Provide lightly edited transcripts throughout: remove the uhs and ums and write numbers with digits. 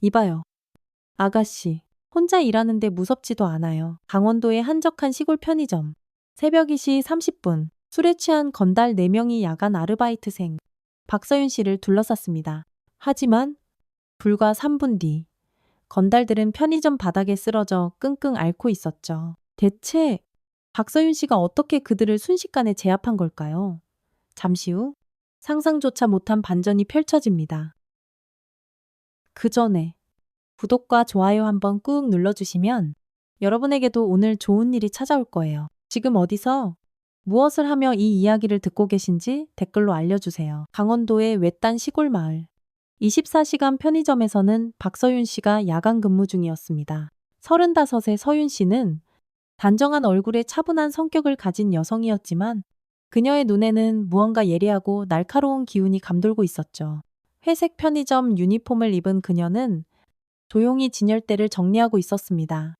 이봐요. 아가씨. 혼자 일하는데 무섭지도 않아요. 강원도의 한적한 시골 편의점. 새벽 2시 30분. 술에 취한 건달 4명이 야간 아르바이트생 박서윤 씨를 둘러쌌습니다. 하지만 불과 3분 뒤 건달들은 편의점 바닥에 쓰러져 끙끙 앓고 있었죠. 대체 박서윤 씨가 어떻게 그들을 순식간에 제압한 걸까요? 잠시 후 상상조차 못한 반전이 펼쳐집니다. 그 전에 구독과 좋아요 한번 꾹 눌러주시면 여러분에게도 오늘 좋은 일이 찾아올 거예요. 지금 어디서 무엇을 하며 이 이야기를 듣고 계신지 댓글로 알려주세요. 강원도의 외딴 시골 마을. 24시간 편의점에서는 박서윤 씨가 야간 근무 중이었습니다. 35의 서윤 씨는 단정한 얼굴에 차분한 성격을 가진 여성이었지만 그녀의 눈에는 무언가 예리하고 날카로운 기운이 감돌고 있었죠. 회색 편의점 유니폼을 입은 그녀는 조용히 진열대를 정리하고 있었습니다.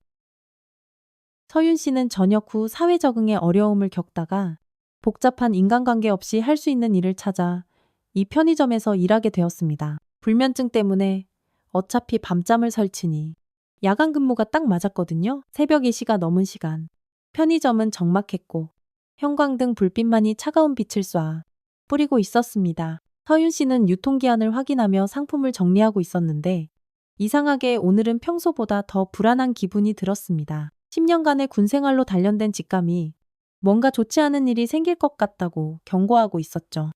서윤 씨는 저녁 후 사회 적응에 어려움을 겪다가 복잡한 인간관계 없이 할 수 있는 일을 찾아 이 편의점에서 일하게 되었습니다. 불면증 때문에 어차피 밤잠을 설치니 야간 근무가 딱 맞았거든요. 새벽 2시가 넘은 시간. 편의점은 적막했고 형광등 불빛만이 차가운 빛을 쏴 뿌리고 있었습니다. 서윤 씨는 유통기한을 확인하며 상품을 정리하고 있었는데 이상하게 오늘은 평소보다 더 불안한 기분이 들었습니다. 10년간의 군 생활로 단련된 직감이 뭔가 좋지 않은 일이 생길 것 같다고 경고하고 있었죠.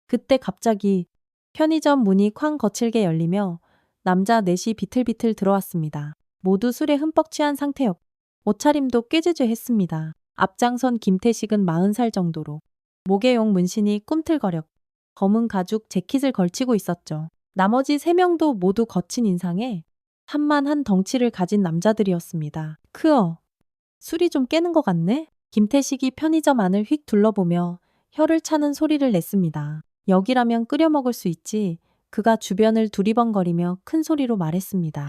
그때 갑자기 편의점 문이 쾅 거칠게 열리며 남자 넷이 비틀비틀 들어왔습니다. 모두 술에 흠뻑 취한 상태였고 옷차림도 꾀죄죄했습니다. 앞장선 김태식은 40살 정도로 목에 용 문신이 꿈틀거렸고 검은 가죽 재킷을 걸치고 있었죠. 나머지 3명도 모두 거친 인상에 한만한 덩치를 가진 남자들이었습니다. 크어. 술이 좀 깨는 것 같네? 김태식이 편의점 안을 휙 둘러보며 혀를 차는 소리를 냈습니다. 여기라면 끓여 먹을 수 있지. 그가 주변을 두리번거리며 큰 소리로 말했습니다.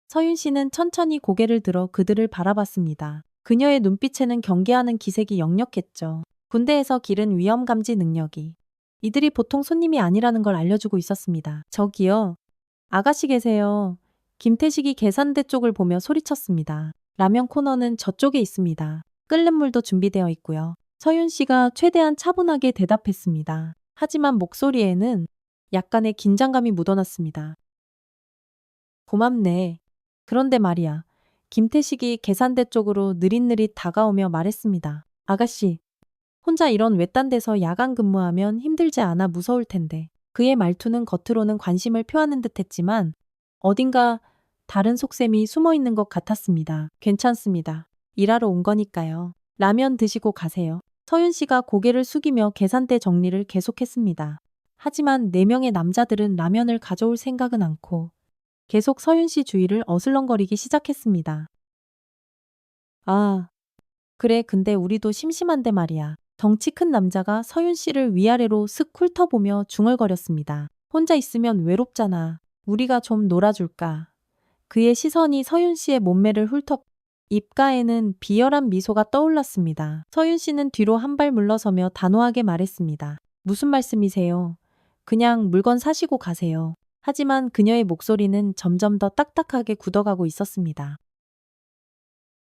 서윤 씨는 천천히 고개를 들어 그들을 바라봤습니다. 그녀의 눈빛에는 경계하는 기색이 역력했죠. 군대에서 기른 위험 감지 능력이 이들이 보통 손님이 아니라는 걸 알려주고 있었습니다. 저기요. 아가씨 계세요. 김태식이 계산대 쪽을 보며 소리쳤습니다. 라면 코너는 저쪽에 있습니다. 끓는 물도 준비되어 있고요. 서윤 씨가 최대한 차분하게 대답했습니다. 하지만 목소리에는 약간의 긴장감이 묻어났습니다. 고맙네. 그런데 말이야. 김태식이 계산대 쪽으로 느릿느릿 다가오며 말했습니다. 아가씨, 혼자 이런 외딴 데서 야간 근무하면 힘들지 않아 무서울 텐데. 그의 말투는 겉으로는 관심을 표하는 듯 했지만 어딘가 다른 속셈이 숨어 있는 것 같았습니다. 괜찮습니다. 일하러 온 거니까요. 라면 드시고 가세요. 서윤 씨가 고개를 숙이며 계산대 정리를 계속했습니다. 하지만 4명의 남자들은 라면을 가져올 생각은 않고 계속 서윤 씨 주위를 어슬렁거리기 시작했습니다. 아, 그래 근데 우리도 심심한데 말이야. 덩치 큰 남자가 서윤 씨를 위아래로 슥 훑어보며 중얼거렸습니다. 혼자 있으면 외롭잖아. 우리가 좀 놀아줄까. 그의 시선이 서윤 씨의 몸매를 훑어 입가에는 비열한 미소가 떠올랐습니다. 서윤 씨는 뒤로 한 발 물러서며 단호하게 말했습니다. 무슨 말씀이세요? 그냥 물건 사시고 가세요. 하지만 그녀의 목소리는 점점 더 딱딱하게 굳어가고 있었습니다.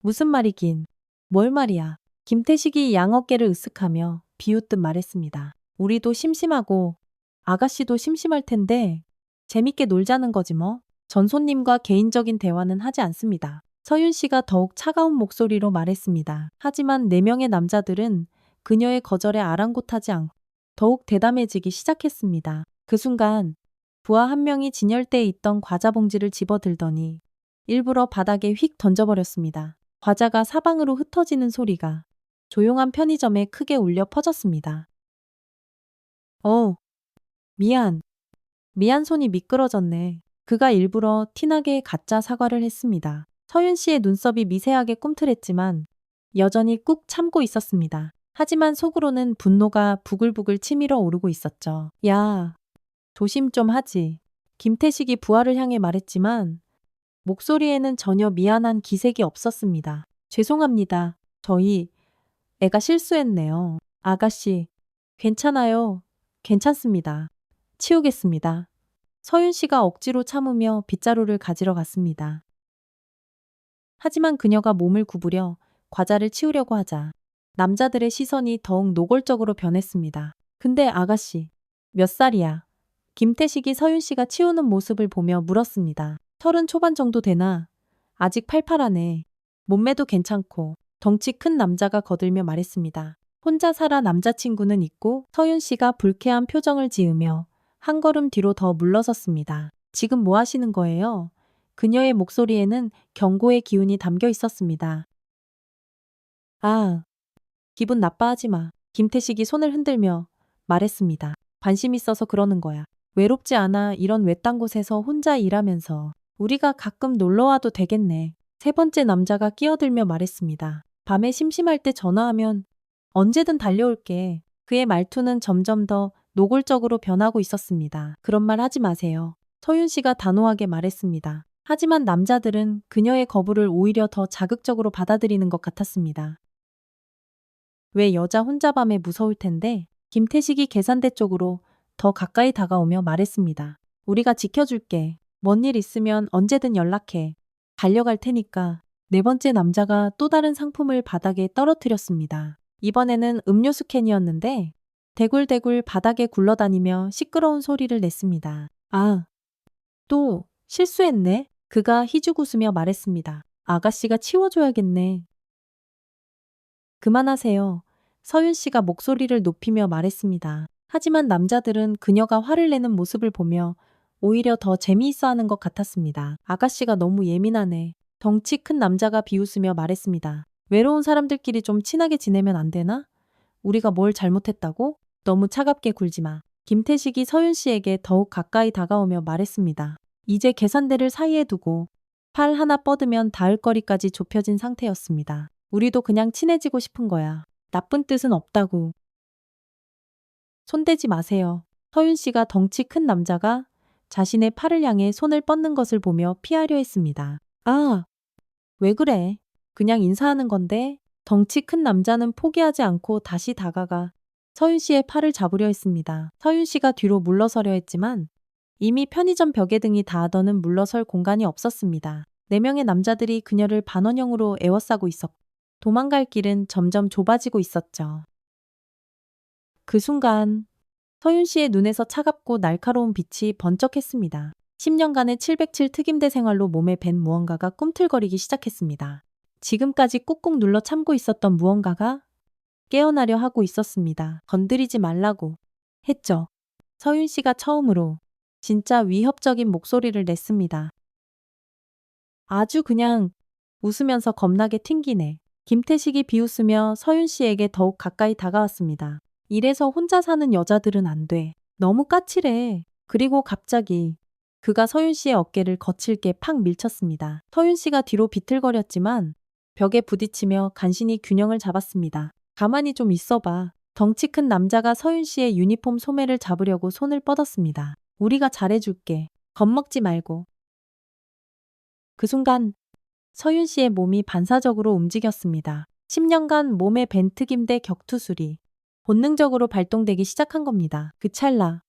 무슨 말이긴. 뭘 말이야. 김태식이 양 어깨를 으쓱하며 비웃듯 말했습니다. 우리도 심심하고 아가씨도 심심할 텐데 재밌게 놀자는 거지 뭐. 전 손님과 개인적인 대화는 하지 않습니다. 서윤 씨가 더욱 차가운 목소리로 말했습니다. 하지만 4명의 남자들은 그녀의 거절에 아랑곳하지 않고 더욱 대담해지기 시작했습니다. 그 순간 부하 한 명이 진열대에 있던 과자 봉지를 집어들더니 일부러 바닥에 휙 던져버렸습니다. 과자가 사방으로 흩어지는 소리가 조용한 편의점에 크게 울려 퍼졌습니다. 미안. 미안 손이 미끄러졌네. 그가 일부러 티나게 가짜 사과를 했습니다. 서윤 씨의 눈썹이 미세하게 꿈틀했지만 여전히 꾹 참고 있었습니다. 하지만 속으로는 분노가 부글부글 치밀어 오르고 있었죠. 야, 조심 좀 하지. 김태식이 부하를 향해 말했지만 목소리에는 전혀 미안한 기색이 없었습니다. 죄송합니다. 저희 애가 실수했네요. 아가씨, 괜찮아요. 괜찮습니다. 치우겠습니다. 서윤 씨가 억지로 참으며 빗자루를 가지러 갔습니다. 하지만 그녀가 몸을 구부려 과자를 치우려고 하자 남자들의 시선이 더욱 노골적으로 변했습니다. 근데 아가씨, 몇 살이야? 김태식이 서윤 씨가 치우는 모습을 보며 물었습니다. 30 초반 정도 되나? 아직 팔팔하네. 몸매도 괜찮고 덩치 큰 남자가 거들며 말했습니다. 혼자 살아 남자친구는 있고 서윤 씨가 불쾌한 표정을 지으며 한 걸음 뒤로 더 물러섰습니다. 지금 뭐 하시는 거예요? 그녀의 목소리에는 경고의 기운이 담겨 있었습니다. 아, 기분 나빠하지 마. 김태식이 손을 흔들며 말했습니다. 관심 있어서 그러는 거야. 외롭지 않아 이런 외딴 곳에서 혼자 일하면서 우리가 가끔 놀러 와도 되겠네. 세 번째 남자가 끼어들며 말했습니다. 밤에 심심할 때 전화하면 언제든 달려올게. 그의 말투는 점점 더 노골적으로 변하고 있었습니다. 그런 말 하지 마세요. 서윤 씨가 단호하게 말했습니다. 하지만 남자들은 그녀의 거부를 오히려 더 자극적으로 받아들이는 것 같았습니다. 왜 여자 혼자 밤에 무서울 텐데? 김태식이 계산대 쪽으로 더 가까이 다가오며 말했습니다. 우리가 지켜줄게. 뭔 일 있으면 언제든 연락해. 달려갈 테니까. 네 번째 남자가 또 다른 상품을 바닥에 떨어뜨렸습니다. 이번에는 음료수 캔이었는데 대굴대굴 바닥에 굴러다니며 시끄러운 소리를 냈습니다. 아, 또 실수했네. 그가 희죽 웃으며 말했습니다. 아가씨가 치워줘야겠네. 그만하세요. 서윤 씨가 목소리를 높이며 말했습니다. 하지만 남자들은 그녀가 화를 내는 모습을 보며 오히려 더 재미있어 하는 것 같았습니다. 아가씨가 너무 예민하네. 덩치 큰 남자가 비웃으며 말했습니다. 외로운 사람들끼리 좀 친하게 지내면 안 되나? 우리가 뭘 잘못했다고? 너무 차갑게 굴지 마. 김태식이 서윤 씨에게 더욱 가까이 다가오며 말했습니다. 이제 계산대를 사이에 두고 팔 하나 뻗으면 닿을 거리까지 좁혀진 상태였습니다. 우리도 그냥 친해지고 싶은 거야. 나쁜 뜻은 없다고. 손대지 마세요. 서윤 씨가 덩치 큰 남자가 자신의 팔을 향해 손을 뻗는 것을 보며 피하려 했습니다. 아, 왜 그래? 그냥 인사하는 건데. 덩치 큰 남자는 포기하지 않고 다시 다가가 서윤 씨의 팔을 잡으려 했습니다. 서윤 씨가 뒤로 물러서려 했지만 이미 편의점 벽에 등이 닿아더는 물러설 공간이 없었습니다. 4명의 남자들이 그녀를 반원형으로 에워싸고 있었고 도망갈 길은 점점 좁아지고 있었죠. 그 순간 서윤 씨의 눈에서 차갑고 날카로운 빛이 번쩍했습니다. 10년간의 707 특임대 생활로 몸에 밴 무언가가 꿈틀거리기 시작했습니다. 지금까지 꾹꾹 눌러 참고 있었던 무언가가 깨어나려 하고 있었습니다. 건드리지 말라고 했죠. 서윤 씨가 처음으로 진짜 위협적인 목소리를 냈습니다. 아주 그냥 웃으면서 겁나게 튕기네. 김태식이 비웃으며 서윤 씨에게 더욱 가까이 다가왔습니다. 이래서 혼자 사는 여자들은 안 돼. 너무 까칠해. 그리고 갑자기 그가 서윤 씨의 어깨를 거칠게 팍 밀쳤습니다. 서윤 씨가 뒤로 비틀거렸지만 벽에 부딪히며 간신히 균형을 잡았습니다. 가만히 좀 있어봐. 덩치 큰 남자가 서윤 씨의 유니폼 소매를 잡으려고 손을 뻗었습니다. 우리가 잘해줄게. 겁먹지 말고. 그 순간 서윤 씨의 몸이 반사적으로 움직였습니다. 10년간 몸에 밴 특임대 격투술이 본능적으로 발동되기 시작한 겁니다. 그 찰나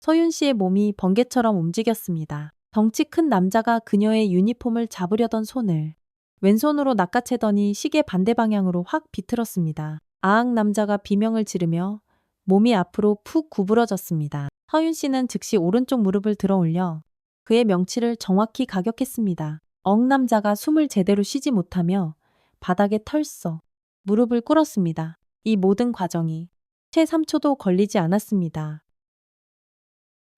서윤 씨의 몸이 번개처럼 움직였습니다. 덩치 큰 남자가 그녀의 유니폼을 잡으려던 손을 왼손으로 낚아채더니 시계 반대 방향으로 확 비틀었습니다. 아악 남자가 비명을 지르며 몸이 앞으로 푹 구부러졌습니다. 서윤 씨는 즉시 오른쪽 무릎을 들어 올려 그의 명치를 정확히 가격했습니다. 남자가 숨을 제대로 쉬지 못하며 바닥에 털썩 무릎을 꿇었습니다. 이 모든 과정이 채 3초도 걸리지 않았습니다.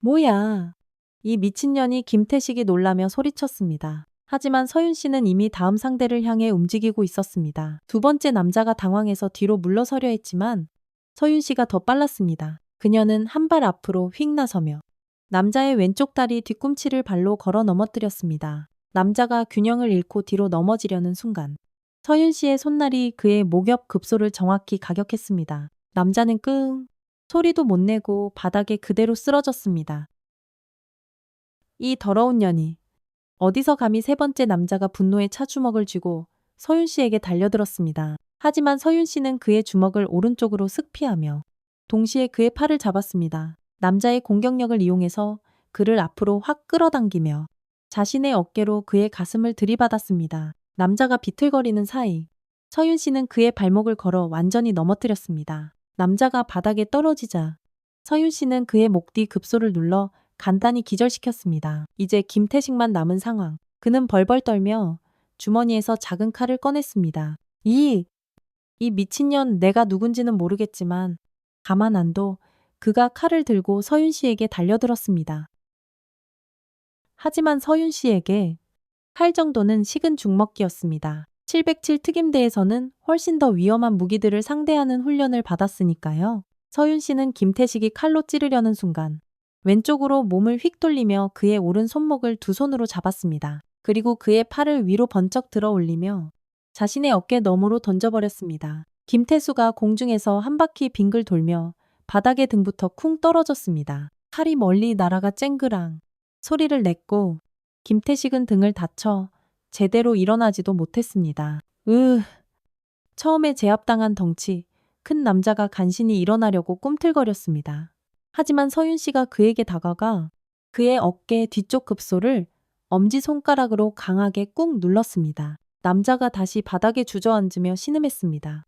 뭐야? 이 미친년이 김태식이 놀라며 소리쳤습니다. 하지만 서윤 씨는 이미 다음 상대를 향해 움직이고 있었습니다. 두 번째 남자가 당황해서 뒤로 물러서려 했지만 서윤 씨가 더 빨랐습니다. 그녀는 한 발 앞으로 휙 나서며 남자의 왼쪽 다리 뒤꿈치를 발로 걸어 넘어뜨렸습니다. 남자가 균형을 잃고 뒤로 넘어지려는 순간 서윤 씨의 손날이 그의 목옆 급소를 정확히 가격했습니다. 남자는 끙 소리도 못 내고 바닥에 그대로 쓰러졌습니다. 이 더러운 년이 어디서 감히 세 번째 남자가 분노의 차주먹을 쥐고 서윤 씨에게 달려들었습니다. 하지만 서윤 씨는 그의 주먹을 오른쪽으로 슥 피하며 동시에 그의 팔을 잡았습니다. 남자의 공격력을 이용해서 그를 앞으로 확 끌어당기며 자신의 어깨로 그의 가슴을 들이받았습니다. 남자가 비틀거리는 사이 서윤 씨는 그의 발목을 걸어 완전히 넘어뜨렸습니다. 남자가 바닥에 떨어지자 서윤 씨는 그의 목 뒤 급소를 눌러 간단히 기절시켰습니다. 이제 김태식만 남은 상황. 그는 벌벌 떨며 주머니에서 작은 칼을 꺼냈습니다. 이 미친년, 내가 누군지는 모르겠지만 가만 안 둬. 그가 칼을 들고 서윤 씨에게 달려들었습니다. 하지만 서윤 씨에게 칼 정도는 식은 죽먹기였습니다. 707 특임대에서는 훨씬 더 위험한 무기들을 상대하는 훈련을 받았으니까요. 서윤 씨는 김태식이 칼로 찌르려는 순간 왼쪽으로 몸을 휙 돌리며 그의 오른 손목을 두 손으로 잡았습니다. 그리고 그의 팔을 위로 번쩍 들어 올리며 자신의 어깨 너머로 던져버렸습니다. 김태수가 공중에서 한 바퀴 빙글 돌며 바닥에 등부터 쿵 떨어졌습니다. 칼이 멀리 날아가 쨍그랑 소리를 냈고 김태식은 등을 다쳐 제대로 일어나지도 못했습니다. 처음에 제압당한 덩치 큰 남자가 간신히 일어나려고 꿈틀거렸습니다. 하지만 서윤 씨가 그에게 다가가 그의 어깨 뒤쪽 급소를 엄지손가락으로 강하게 꾹 눌렀습니다. 남자가 다시 바닥에 주저앉으며 신음했습니다.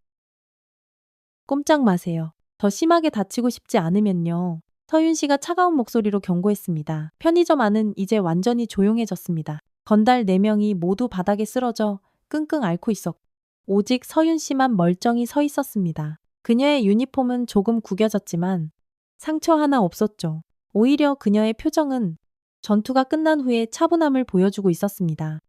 꼼짝 마세요. 더 심하게 다치고 싶지 않으면요. 서윤 씨가 차가운 목소리로 경고했습니다. 편의점 안은 이제 완전히 조용해졌습니다. 건달 4명이 모두 바닥에 쓰러져 끙끙 앓고 있었고 오직 서윤 씨만 멀쩡히 서 있었습니다. 그녀의 유니폼은 조금 구겨졌지만 상처 하나 없었죠. 오히려 그녀의 표정은 전투가 끝난 후에 차분함을 보여주고 있었습니다.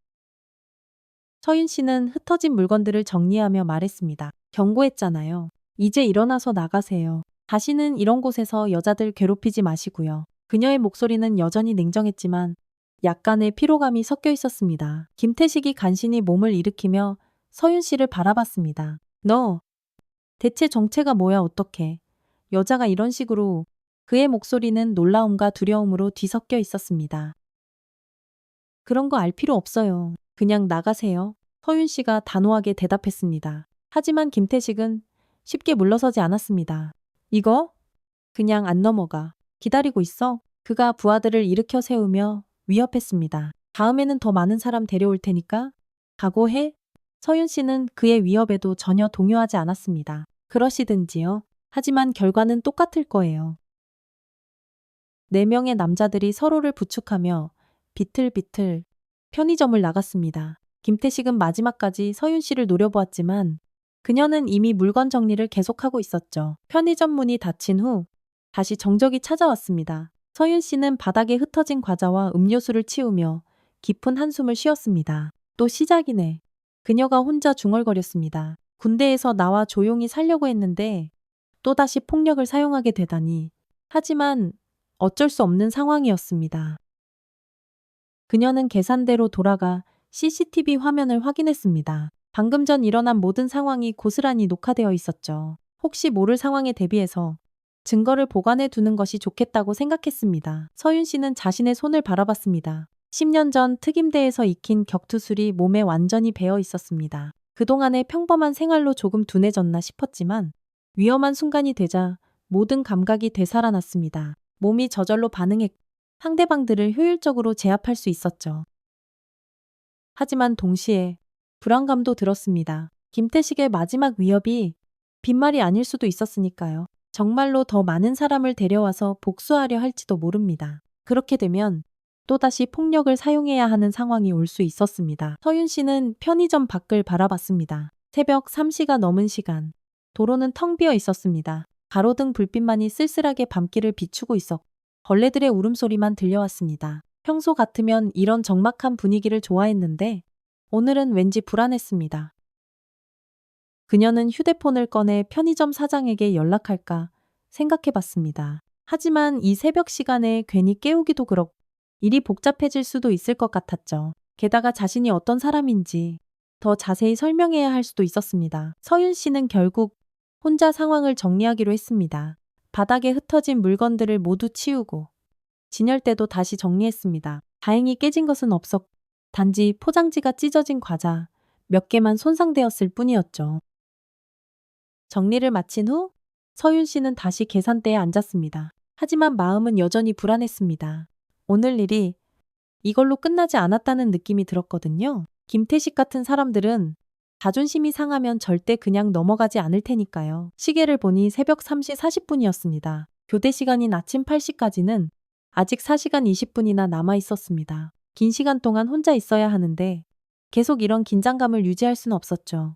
서윤 씨는 흩어진 물건들을 정리하며 말했습니다. 경고했잖아요. 이제 일어나서 나가세요. 다시는 이런 곳에서 여자들 괴롭히지 마시고요. 그녀의 목소리는 여전히 냉정했지만 약간의 피로감이 섞여 있었습니다. 김태식이 간신히 몸을 일으키며 서윤 씨를 바라봤습니다. 너 대체 정체가 뭐야 어떡해. 여자가 이런 식으로. 그의 목소리는 놀라움과 두려움으로 뒤섞여 있었습니다. 그런 거 알 필요 없어요. 그냥 나가세요. 서윤 씨가 단호하게 대답했습니다. 하지만 김태식은 쉽게 물러서지 않았습니다. 이거? 그냥 안 넘어가. 기다리고 있어. 그가 부하들을 일으켜 세우며 위협했습니다. 다음에는 더 많은 사람 데려올 테니까 각오해. 서윤 씨는 그의 위협에도 전혀 동요하지 않았습니다. 그러시든지요. 하지만 결과는 똑같을 거예요. 4명의 남자들이 서로를 부축하며 비틀비틀 편의점을 나갔습니다. 김태식은 마지막까지 서윤 씨를 노려보았지만 그녀는 이미 물건 정리를 계속하고 있었죠. 편의점 문이 닫힌 후 다시 정적이 찾아왔습니다. 서윤 씨는 바닥에 흩어진 과자와 음료수를 치우며 깊은 한숨을 쉬었습니다. 또 시작이네. 그녀가 혼자 중얼거렸습니다. 군대에서 나와 조용히 살려고 했는데 또다시 폭력을 사용하게 되다니. 하지만 어쩔 수 없는 상황이었습니다. 그녀는 계산대로 돌아가 CCTV 화면을 확인했습니다. 방금 전 일어난 모든 상황이 고스란히 녹화되어 있었죠. 혹시 모를 상황에 대비해서 증거를 보관해 두는 것이 좋겠다고 생각했습니다. 서윤 씨는 자신의 손을 바라봤습니다. 10년 전 특임대에서 익힌 격투술이 몸에 완전히 배어 있었습니다. 그동안의 평범한 생활로 조금 둔해졌나 싶었지만 위험한 순간이 되자 모든 감각이 되살아났습니다. 몸이 저절로 반응했고 상대방들을 효율적으로 제압할 수 있었죠. 하지만 동시에 불안감도 들었습니다. 김태식의 마지막 위협이 빈말이 아닐 수도 있었으니까요. 정말로 더 많은 사람을 데려와서 복수하려 할지도 모릅니다. 그렇게 되면 또다시 폭력을 사용해야 하는 상황이 올 수 있었습니다. 서윤 씨는 편의점 밖을 바라봤습니다. 새벽 3시가 넘은 시간. 도로는 텅 비어 있었습니다. 가로등 불빛만이 쓸쓸하게 밤길을 비추고 있었고 벌레들의 울음소리만 들려왔습니다. 평소 같으면 이런 적막한 분위기를 좋아했는데 오늘은 왠지 불안했습니다. 그녀는 휴대폰을 꺼내 편의점 사장에게 연락할까 생각해봤습니다. 하지만 이 새벽 시간에 괜히 깨우기도 그렇고 일이 복잡해질 수도 있을 것 같았죠. 게다가 자신이 어떤 사람인지 더 자세히 설명해야 할 수도 있었습니다. 서윤 씨는 결국 혼자 상황을 정리하기로 했습니다. 바닥에 흩어진 물건들을 모두 치우고 진열대도 다시 정리했습니다. 다행히 깨진 것은 없었고 단지 포장지가 찢어진 과자 몇 개만 손상되었을 뿐이었죠. 정리를 마친 후 서윤 씨는 다시 계산대에 앉았습니다. 하지만 마음은 여전히 불안했습니다. 오늘 일이 이걸로 끝나지 않았다는 느낌이 들었거든요. 김태식 같은 사람들은 자존심이 상하면 절대 그냥 넘어가지 않을 테니까요. 시계를 보니 새벽 3시 40분이었습니다. 교대 시간인 아침 8시까지는 아직 4시간 20분이나 남아 있었습니다. 긴 시간 동안 혼자 있어야 하는데 계속 이런 긴장감을 유지할 수는 없었죠.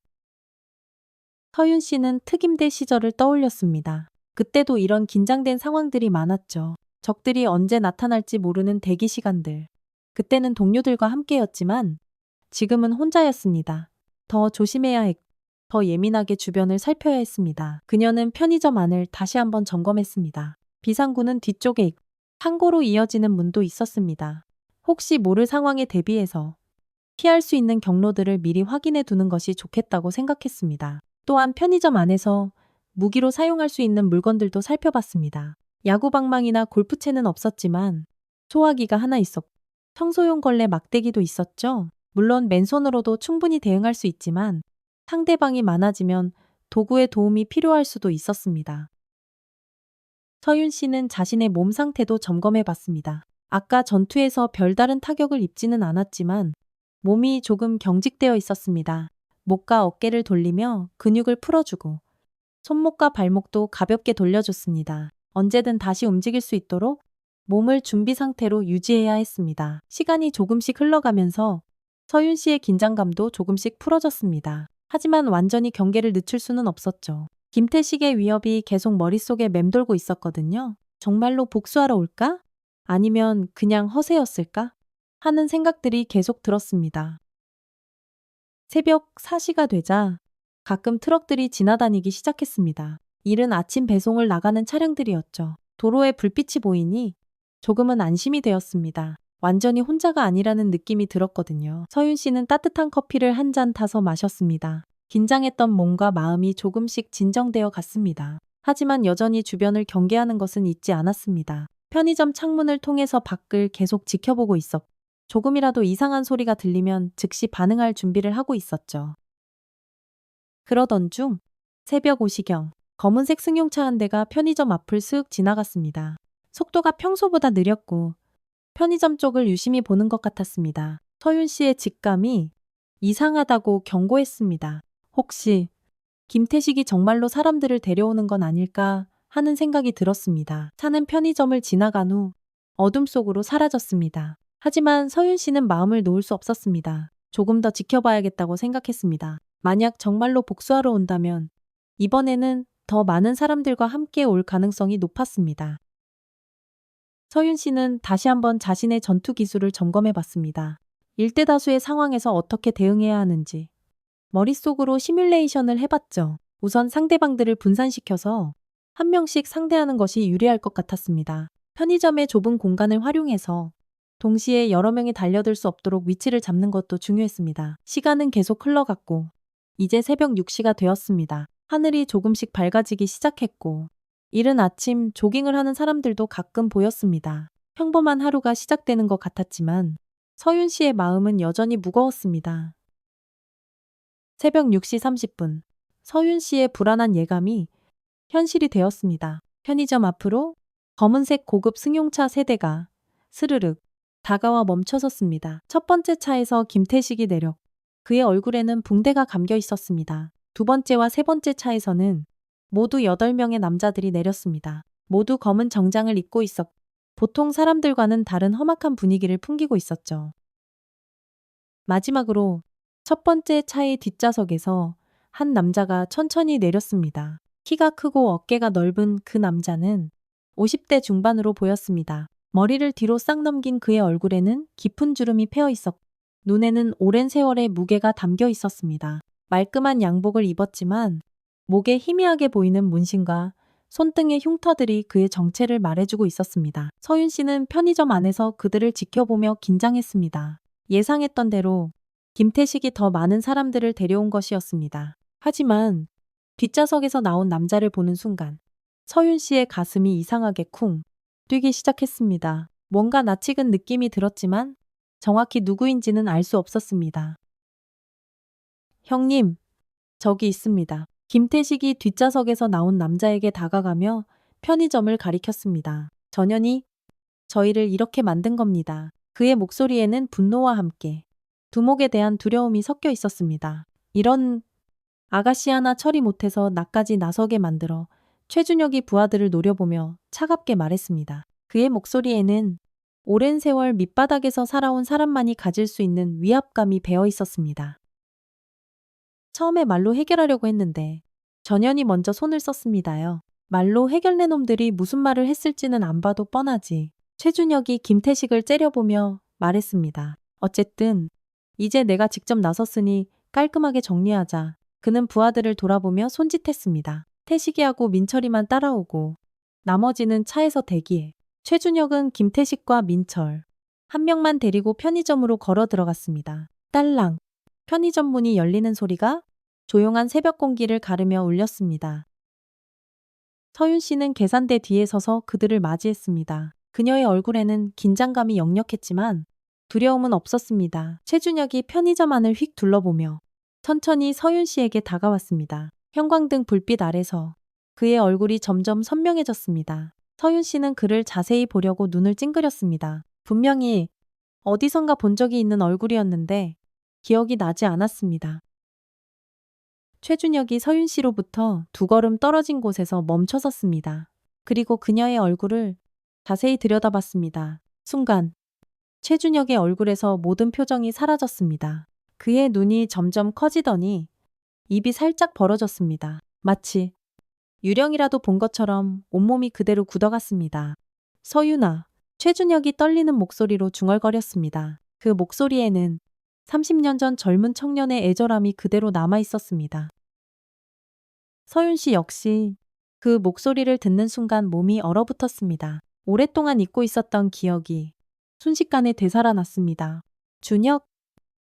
서윤 씨는 특임대 시절을 떠올렸습니다. 그때도 이런 긴장된 상황들이 많았죠. 적들이 언제 나타날지 모르는 대기 시간들. 그때는 동료들과 함께였지만 지금은 혼자였습니다. 더 조심해야 했고 더 예민하게 주변을 살펴야 했습니다. 그녀는 편의점 안을 다시 한번 점검했습니다. 비상구는 뒤쪽에 있고 창고로 이어지는 문도 있었습니다. 혹시 모를 상황에 대비해서 피할 수 있는 경로들을 미리 확인해 두는 것이 좋겠다고 생각했습니다. 또한 편의점 안에서 무기로 사용할 수 있는 물건들도 살펴봤습니다. 야구방망이나 골프채는 없었지만 소화기가 하나 있었고 청소용 걸레 막대기도 있었죠. 물론 맨손으로도 충분히 대응할 수 있지만 상대방이 많아지면 도구의 도움이 필요할 수도 있었습니다. 서윤 씨는 자신의 몸 상태도 점검해 봤습니다. 아까 전투에서 별다른 타격을 입지는 않았지만 몸이 조금 경직되어 있었습니다. 목과 어깨를 돌리며 근육을 풀어주고 손목과 발목도 가볍게 돌려줬습니다. 언제든 다시 움직일 수 있도록 몸을 준비 상태로 유지해야 했습니다. 시간이 조금씩 흘러가면서 서윤 씨의 긴장감도 조금씩 풀어졌습니다. 하지만 완전히 경계를 늦출 수는 없었죠. 김태식의 위협이 계속 머릿속에 맴돌고 있었거든요. 정말로 복수하러 올까? 아니면 그냥 허세였을까? 하는 생각들이 계속 들었습니다. 새벽 4시가 되자 가끔 트럭들이 지나다니기 시작했습니다. 이른 아침 배송을 나가는 차량들이었죠. 도로에 불빛이 보이니 조금은 안심이 되었습니다. 완전히 혼자가 아니라는 느낌이 들었거든요. 서윤 씨는 따뜻한 커피를 한 잔 타서 마셨습니다. 긴장했던 몸과 마음이 조금씩 진정되어 갔습니다. 하지만 여전히 주변을 경계하는 것은 잊지 않았습니다. 편의점 창문을 통해서 밖을 계속 지켜보고 있었고 조금이라도 이상한 소리가 들리면 즉시 반응할 준비를 하고 있었죠. 그러던 중 새벽 5시경 검은색 승용차 한 대가 편의점 앞을 슥 지나갔습니다. 속도가 평소보다 느렸고 편의점 쪽을 유심히 보는 것 같았습니다. 서윤 씨의 직감이 이상하다고 경고했습니다. 혹시 김태식이 정말로 사람들을 데려오는 건 아닐까 하는 생각이 들었습니다. 차는 편의점을 지나간 후 어둠 속으로 사라졌습니다. 하지만 서윤 씨는 마음을 놓을 수 없었습니다. 조금 더 지켜봐야겠다고 생각했습니다. 만약 정말로 복수하러 온다면 이번에는 더 많은 사람들과 함께 올 가능성이 높았습니다. 서윤 씨는 다시 한번 자신의 전투 기술을 점검해 봤습니다. 일대다수의 상황에서 어떻게 대응해야 하는지 머릿속으로 시뮬레이션을 해봤죠. 우선 상대방들을 분산시켜서 한 명씩 상대하는 것이 유리할 것 같았습니다. 편의점의 좁은 공간을 활용해서 동시에 여러 명이 달려들 수 없도록 위치를 잡는 것도 중요했습니다. 시간은 계속 흘러갔고 이제 새벽 6시가 되었습니다. 하늘이 조금씩 밝아지기 시작했고 이른 아침 조깅을 하는 사람들도 가끔 보였습니다. 평범한 하루가 시작되는 것 같았지만 서윤 씨의 마음은 여전히 무거웠습니다. 새벽 6시 30분 서윤 씨의 불안한 예감이 현실이 되었습니다. 편의점 앞으로 검은색 고급 승용차 세 대가 스르륵 다가와 멈춰섰습니다. 첫 번째 차에서 김태식이 내려 그의 얼굴에는 붕대가 감겨 있었습니다. 두 번째와 세 번째 차에서는 모두 8명의 남자들이 내렸습니다. 모두 검은 정장을 입고 있었고 보통 사람들과는 다른 험악한 분위기를 풍기고 있었죠. 마지막으로 첫 번째 차의 뒷좌석에서 한 남자가 천천히 내렸습니다. 키가 크고 어깨가 넓은 그 남자는 50대 중반으로 보였습니다. 머리를 뒤로 싹 넘긴 그의 얼굴에는 깊은 주름이 패어 있었고 눈에는 오랜 세월의 무게가 담겨 있었습니다. 말끔한 양복을 입었지만 목에 희미하게 보이는 문신과 손등의 흉터들이 그의 정체를 말해주고 있었습니다. 서윤 씨는 편의점 안에서 그들을 지켜보며 긴장했습니다. 예상했던 대로 김태식이 더 많은 사람들을 데려온 것이었습니다. 하지만 뒷좌석에서 나온 남자를 보는 순간 서윤 씨의 가슴이 이상하게 쿵 뛰기 시작했습니다. 뭔가 낯익은 느낌이 들었지만 정확히 누구인지는 알 수 없었습니다. 형님, 저기 있습니다. 김태식이 뒷좌석에서 나온 남자에게 다가가며 편의점을 가리켰습니다. 전현희 저희를 이렇게 만든 겁니다. 그의 목소리에는 분노와 함께 두목에 대한 두려움이 섞여 있었습니다. 이런 아가씨 하나 처리 못해서 나까지 나서게 만들어 최준혁이 부하들을 노려보며 차갑게 말했습니다. 그의 목소리에는 오랜 세월 밑바닥에서 살아온 사람만이 가질 수 있는 위압감이 배어 있었습니다. 처음에 말로 해결하려고 했는데 전현이 먼저 손을 썼습니다요. 말로 해결내 놈들이 무슨 말을 했을지는 안 봐도 뻔하지. 최준혁이 김태식을 째려보며 말했습니다. 어쨌든 이제 내가 직접 나섰으니 깔끔하게 정리하자. 그는 부하들을 돌아보며 손짓했습니다. 태식이하고 민철이만 따라오고 나머지는 차에서 대기해. 최준혁은 김태식과 민철 한 명만 데리고 편의점으로 걸어 들어갔습니다. 딸랑 편의점 문이 열리는 소리가 조용한 새벽 공기를 가르며 울렸습니다. 서윤 씨는 계산대 뒤에 서서 그들을 맞이했습니다. 그녀의 얼굴에는 긴장감이 역력했지만 두려움은 없었습니다. 최준혁이 편의점 안을 휙 둘러보며 천천히 서윤 씨에게 다가왔습니다. 형광등 불빛 아래서 그의 얼굴이 점점 선명해졌습니다. 서윤 씨는 그를 자세히 보려고 눈을 찡그렸습니다. 분명히 어디선가 본 적이 있는 얼굴이었는데 기억이 나지 않았습니다. 최준혁이 서윤 씨로부터 두 걸음 떨어진 곳에서 멈춰섰습니다. 그리고 그녀의 얼굴을 자세히 들여다봤습니다. 순간 최준혁의 얼굴에서 모든 표정이 사라졌습니다. 그의 눈이 점점 커지더니 입이 살짝 벌어졌습니다. 마치 유령이라도 본 것처럼 온몸이 그대로 굳어갔습니다. 서윤아, 최준혁이 떨리는 목소리로 중얼거렸습니다. 그 목소리에는 30년 전 젊은 청년의 애절함이 그대로 남아 있었습니다. 서윤 씨 역시 그 목소리를 듣는 순간 몸이 얼어붙었습니다. 오랫동안 잊고 있었던 기억이 순식간에 되살아났습니다. 준혁,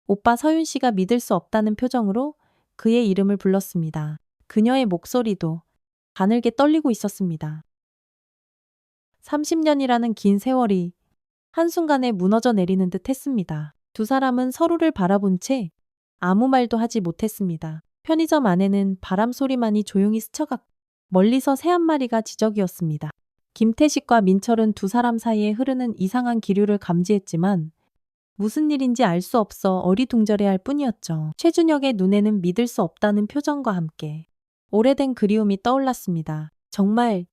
오빠. 서윤 씨가 믿을 수 없다는 표정으로 그의 이름을 불렀습니다. 그녀의 목소리도 가늘게 떨리고 있었습니다. 30년이라는 긴 세월이 한순간에 무너져 내리는 듯 했습니다. 두 사람은 서로를 바라본 채 아무 말도 하지 못했습니다. 편의점 안에는 바람 소리만이 조용히 스쳐갔고 멀리서 새 한 마리가 지저귀었습니다. 김태식과 민철은 두 사람 사이에 흐르는 이상한 기류를 감지했지만 무슨 일인지 알 수 없어 어리둥절해할 뿐이었죠. 최준혁의 눈에는 믿을 수 없다는 표정과 함께 오래된 그리움이 떠올랐습니다. 정말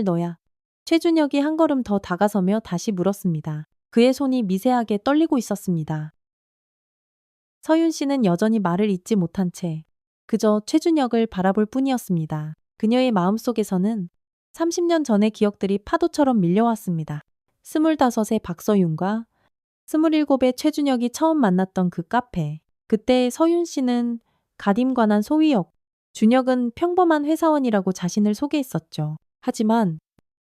너야. 최준혁이 한 걸음 더 다가서며 다시 물었습니다. 그의 손이 미세하게 떨리고 있었습니다. 서윤 씨는 여전히 말을 잇지 못한 채 그저 최준혁을 바라볼 뿐이었습니다. 그녀의 마음속에서는 30년 전의 기억들이 파도처럼 밀려왔습니다. 25의 박서윤과 27의 최준혁이 처음 만났던 그 카페. 그때 서윤 씨는 가딤관한 소위였고 준혁은 평범한 회사원이라고 자신을 소개했었죠. 하지만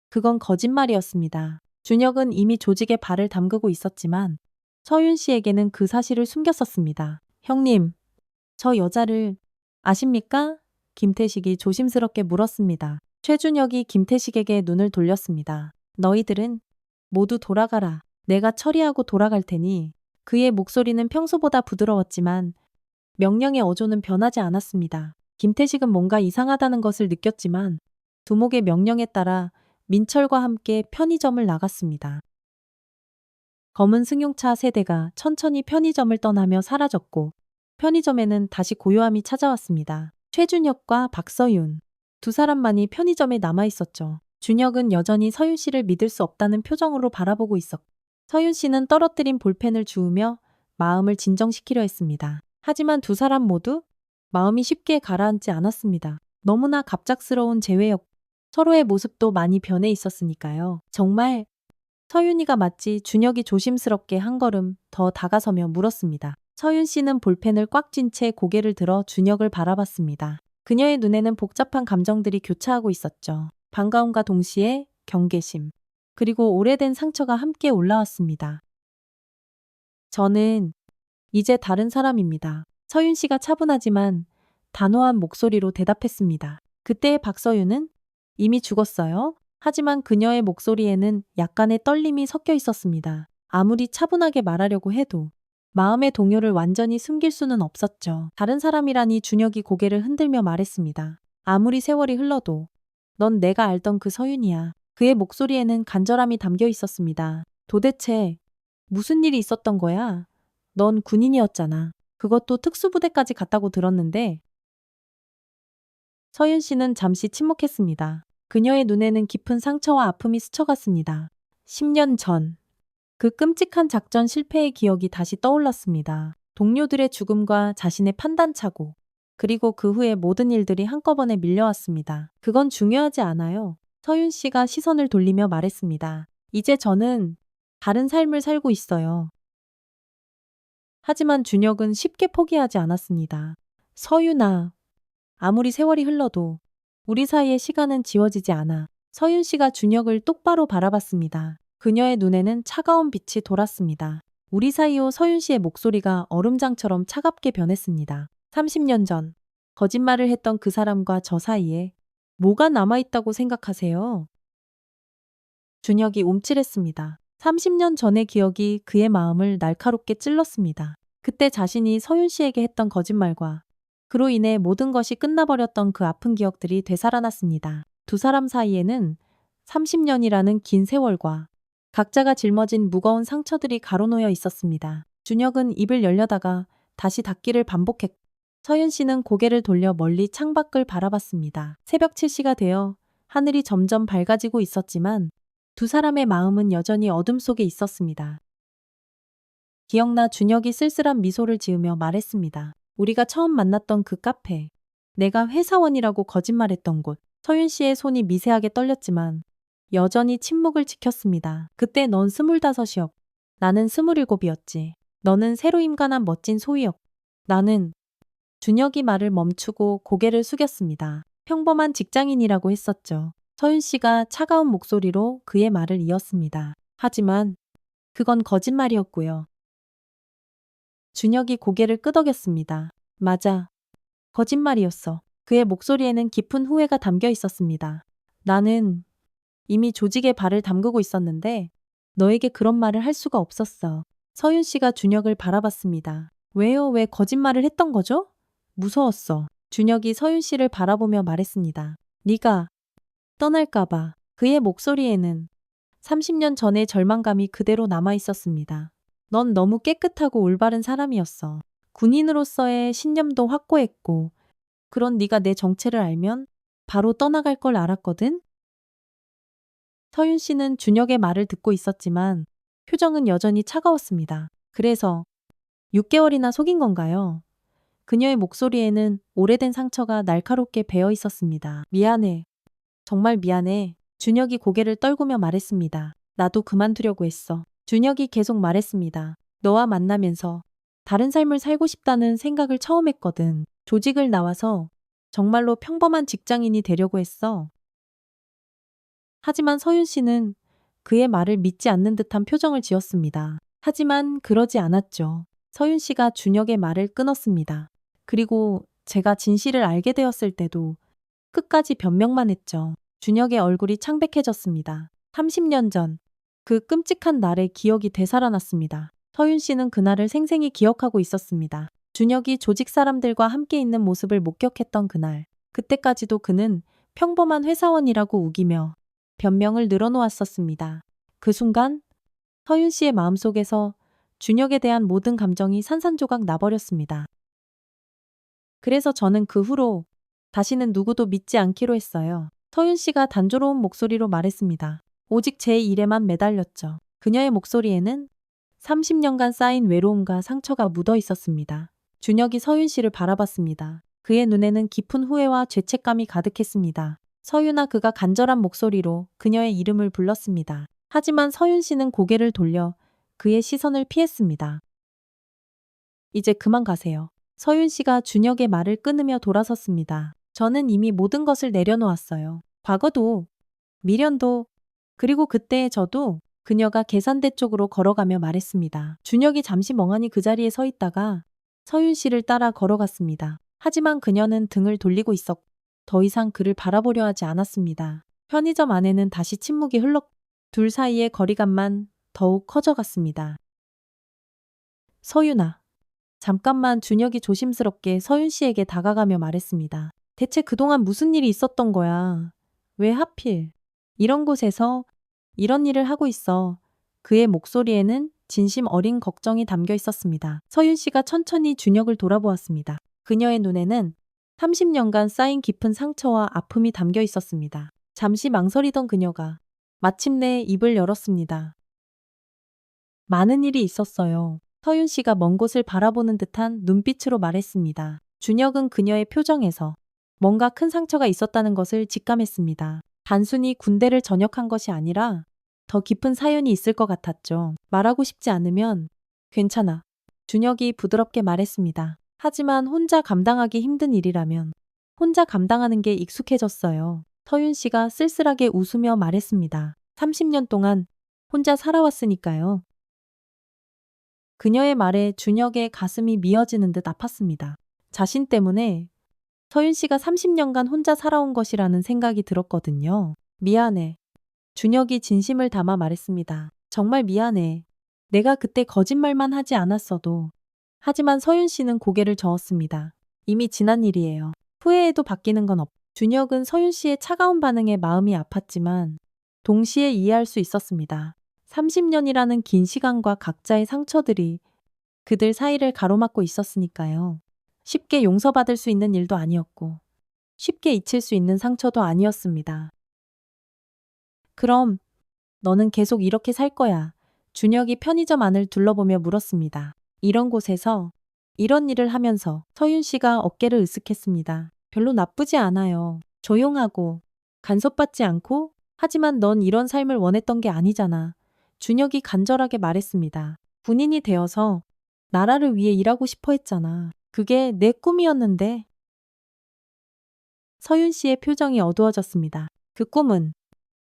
그건 거짓말이었습니다. 준혁은 이미 조직에 발을 담그고 있었지만 서윤 씨에게는 그 사실을 숨겼었습니다. 형님, 저 여자를 아십니까? 김태식이 조심스럽게 물었습니다. 최준혁이 김태식에게 눈을 돌렸습니다. 너희들은 모두 돌아가라. 내가 처리하고 돌아갈 테니. 그의 목소리는 평소보다 부드러웠지만 명령의 어조는 변하지 않았습니다. 김태식은 뭔가 이상하다는 것을 느꼈지만 두목의 명령에 따라 민철과 함께 편의점을 나갔습니다. 검은 승용차 세대가 천천히 편의점을 떠나며 사라졌고 편의점에는 다시 고요함이 찾아왔습니다. 최준혁과 박서윤, 두 사람만이 편의점에 남아 있었죠. 준혁은 여전히 서윤 씨를 믿을 수 없다는 표정으로 바라보고 있었고 서윤 씨는 떨어뜨린 볼펜을 주우며 마음을 진정시키려 했습니다. 하지만 두 사람 모두 마음이 쉽게 가라앉지 않았습니다. 너무나 갑작스러운 재회였고 서로의 모습도 많이 변해 있었으니까요. 정말 서윤이가 맞지? 준혁이 조심스럽게 한 걸음 더 다가서며 물었습니다. 서윤 씨는 볼펜을 꽉 쥔 채 고개를 들어 준혁을 바라봤습니다. 그녀의 눈에는 복잡한 감정들이 교차하고 있었죠. 반가움과 동시에 경계심, 그리고 오래된 상처가 함께 올라왔습니다. 저는 이제 다른 사람입니다. 서윤 씨가 차분하지만 단호한 목소리로 대답했습니다. 그때의 박서윤은 이미 죽었어요. 하지만 그녀의 목소리에는 약간의 떨림이 섞여 있었습니다. 아무리 차분하게 말하려고 해도 마음의 동요를 완전히 숨길 수는 없었죠. 다른 사람이라니. 준혁이 고개를 흔들며 말했습니다. 아무리 세월이 흘러도 넌 내가 알던 그 서윤이야. 그의 목소리에는 간절함이 담겨 있었습니다. 도대체 무슨 일이 있었던 거야? 넌 군인이었잖아. 그것도 특수부대까지 갔다고 들었는데. 서윤 씨는 잠시 침묵했습니다. 그녀의 눈에는 깊은 상처와 아픔이 스쳐갔습니다. 10년 전, 그 끔찍한 작전 실패의 기억이 다시 떠올랐습니다. 동료들의 죽음과 자신의 판단착오, 그리고 그 후의 모든 일들이 한꺼번에 밀려왔습니다. 그건 중요하지 않아요. 서윤 씨가 시선을 돌리며 말했습니다. 이제 저는 다른 삶을 살고 있어요. 하지만 준혁은 쉽게 포기하지 않았습니다. 서윤아, 아무리 세월이 흘러도 우리 사이의 시간은 지워지지 않아. 서윤 씨가 준혁을 똑바로 바라봤습니다. 그녀의 눈에는 차가운 빛이 돌았습니다. 우리 사이로 서윤 씨의 목소리가 얼음장처럼 차갑게 변했습니다. 30년 전, 거짓말을 했던 그 사람과 저 사이에 뭐가 남아있다고 생각하세요? 준혁이 움찔했습니다. 30년 전의 기억이 그의 마음을 날카롭게 찔렀습니다. 그때 자신이 서윤 씨에게 했던 거짓말과 그로 인해 모든 것이 끝나버렸던 그 아픈 기억들이 되살아났습니다. 두 사람 사이에는 30년이라는 긴 세월과 각자가 짊어진 무거운 상처들이 가로놓여 있었습니다. 준혁은 입을 열려다가 다시 닫기를 반복했고 서윤 씨는 고개를 돌려 멀리 창밖을 바라봤습니다. 새벽 7시가 되어 하늘이 점점 밝아지고 있었지만 두 사람의 마음은 여전히 어둠 속에 있었습니다. 기억나 준혁이 쓸쓸한 미소를 지으며 말했습니다. 우리가 처음 만났던 그 카페. 내가 회사원이라고 거짓말했던 곳. 서윤 씨의 손이 미세하게 떨렸지만 여전히 침묵을 지켰습니다. 그때 넌 25이었고 나는 27이었지. 너는 새로 임관한 멋진 소위였고 나는 준혁이 말을 멈추고 고개를 숙였습니다. 평범한 직장인이라고 했었죠. 서윤 씨가 차가운 목소리로 그의 말을 이었습니다. 하지만 그건 거짓말이었고요. 준혁이 고개를 끄덕였습니다. 맞아. 거짓말이었어. 그의 목소리에는 깊은 후회가 담겨 있었습니다. 나는 이미 조직에 발을 담그고 있었는데 너에게 그런 말을 할 수가 없었어. 서윤 씨가 준혁을 바라봤습니다. 왜요? 왜 거짓말을 했던 거죠? 무서웠어. 준혁이 서윤 씨를 바라보며 말했습니다. 네가 떠날까봐. 그의 목소리에는 30년 전의 절망감이 그대로 남아 있었습니다. 넌 너무 깨끗하고 올바른 사람이었어. 군인으로서의 신념도 확고했고, 그런 네가 내 정체를 알면 바로 떠나갈 걸 알았거든? 서윤 씨는 준혁의 말을 듣고 있었지만 표정은 여전히 차가웠습니다. 그래서 6개월이나 속인 건가요? 그녀의 목소리에는 오래된 상처가 날카롭게 배어 있었습니다. 미안해. 정말 미안해. 준혁이 고개를 떨구며 말했습니다. 나도 그만두려고 했어. 준혁이 계속 말했습니다. 너와 만나면서 다른 삶을 살고 싶다는 생각을 처음 했거든. 조직을 나와서 정말로 평범한 직장인이 되려고 했어. 하지만 서윤 씨는 그의 말을 믿지 않는 듯한 표정을 지었습니다. 하지만 그러지 않았죠. 서윤 씨가 준혁의 말을 끊었습니다. 그리고 제가 진실을 알게 되었을 때도 끝까지 변명만 했죠. 준혁의 얼굴이 창백해졌습니다. 30년 전, 그 끔찍한 날의 기억이 되살아났습니다. 서윤 씨는 그날을 생생히 기억하고 있었습니다. 준혁이 조직 사람들과 함께 있는 모습을 목격했던 그날. 그때까지도 그는 평범한 회사원이라고 우기며 변명을 늘어놓았었습니다. 그 순간 서윤 씨의 마음속에서 준혁에 대한 모든 감정이 산산조각 나버렸습니다. 그래서 저는 그 후로 다시는 누구도 믿지 않기로 했어요. 서윤 씨가 단조로운 목소리로 말했습니다. 오직 제 일에만 매달렸죠. 그녀의 목소리에는 30년간 쌓인 외로움과 상처가 묻어 있었습니다. 준혁이 서윤 씨를 바라봤습니다. 그의 눈에는 깊은 후회와 죄책감이 가득했습니다. 서윤아 그가 간절한 목소리로 그녀의 이름을 불렀습니다. 하지만 서윤 씨는 고개를 돌려 그의 시선을 피했습니다. 이제 그만 가세요. 서윤 씨가 준혁의 말을 끊으며 돌아섰습니다. 저는 이미 모든 것을 내려놓았어요. 과거도, 미련도, 그리고 그때의 저도. 그녀가 계산대 쪽으로 걸어가며 말했습니다. 준혁이 잠시 멍하니 그 자리에 서 있다가 서윤 씨를 따라 걸어갔습니다. 하지만 그녀는 등을 돌리고 있었고 더 이상 그를 바라보려 하지 않았습니다. 편의점 안에는 다시 침묵이 흘렀고 둘 사이의 거리감만 더욱 커져갔습니다. 서윤아. 잠깐만 준혁이 조심스럽게 서윤 씨에게 다가가며 말했습니다. 대체 그동안 무슨 일이 있었던 거야? 왜 하필 이런 곳에서 이런 일을 하고 있어. 그의 목소리에는 진심 어린 걱정이 담겨 있었습니다. 서윤 씨가 천천히 준혁을 돌아보았습니다. 그녀의 눈에는 30년간 쌓인 깊은 상처와 아픔이 담겨 있었습니다. 잠시 망설이던 그녀가 마침내 입을 열었습니다. 많은 일이 있었어요. 서윤 씨가 먼 곳을 바라보는 듯한 눈빛으로 말했습니다. 준혁은 그녀의 표정에서 뭔가 큰 상처가 있었다는 것을 직감했습니다. 단순히 군대를 전역한 것이 아니라 더 깊은 사연이 있을 것 같았죠. 말하고 싶지 않으면 괜찮아. 준혁이 부드럽게 말했습니다. 하지만 혼자 감당하기 힘든 일이라면 혼자 감당하는 게 익숙해졌어요. 서윤 씨가 쓸쓸하게 웃으며 말했습니다. 30년 동안 혼자 살아왔으니까요. 그녀의 말에 준혁의 가슴이 미어지는 듯 아팠습니다. 자신 때문에 서윤 씨가 30년간 혼자 살아온 것이라는 생각이 들었거든요. 미안해. 준혁이 진심을 담아 말했습니다. 정말 미안해. 내가 그때 거짓말만 하지 않았어도. 하지만 서윤 씨는 고개를 저었습니다. 이미 지난 일이에요. 후회해도 바뀌는 건 없. 준혁은 서윤 씨의 차가운 반응에 마음이 아팠지만 동시에 이해할 수 있었습니다. 30년이라는 긴 시간과 각자의 상처들이 그들 사이를 가로막고 있었으니까요. 쉽게 용서받을 수 있는 일도 아니었고 쉽게 잊힐 수 있는 상처도 아니었습니다. 그럼 너는 계속 이렇게 살 거야. 준혁이 편의점 안을 둘러보며 물었습니다. 이런 곳에서 이런 일을 하면서 서윤 씨가 어깨를 으쓱했습니다. 별로 나쁘지 않아요. 조용하고 간섭받지 않고 하지만 넌 이런 삶을 원했던 게 아니잖아. 준혁이 간절하게 말했습니다. 군인이 되어서 나라를 위해 일하고 싶어 했잖아. 그게 내 꿈이었는데. 서윤 씨의 표정이 어두워졌습니다. 그 꿈은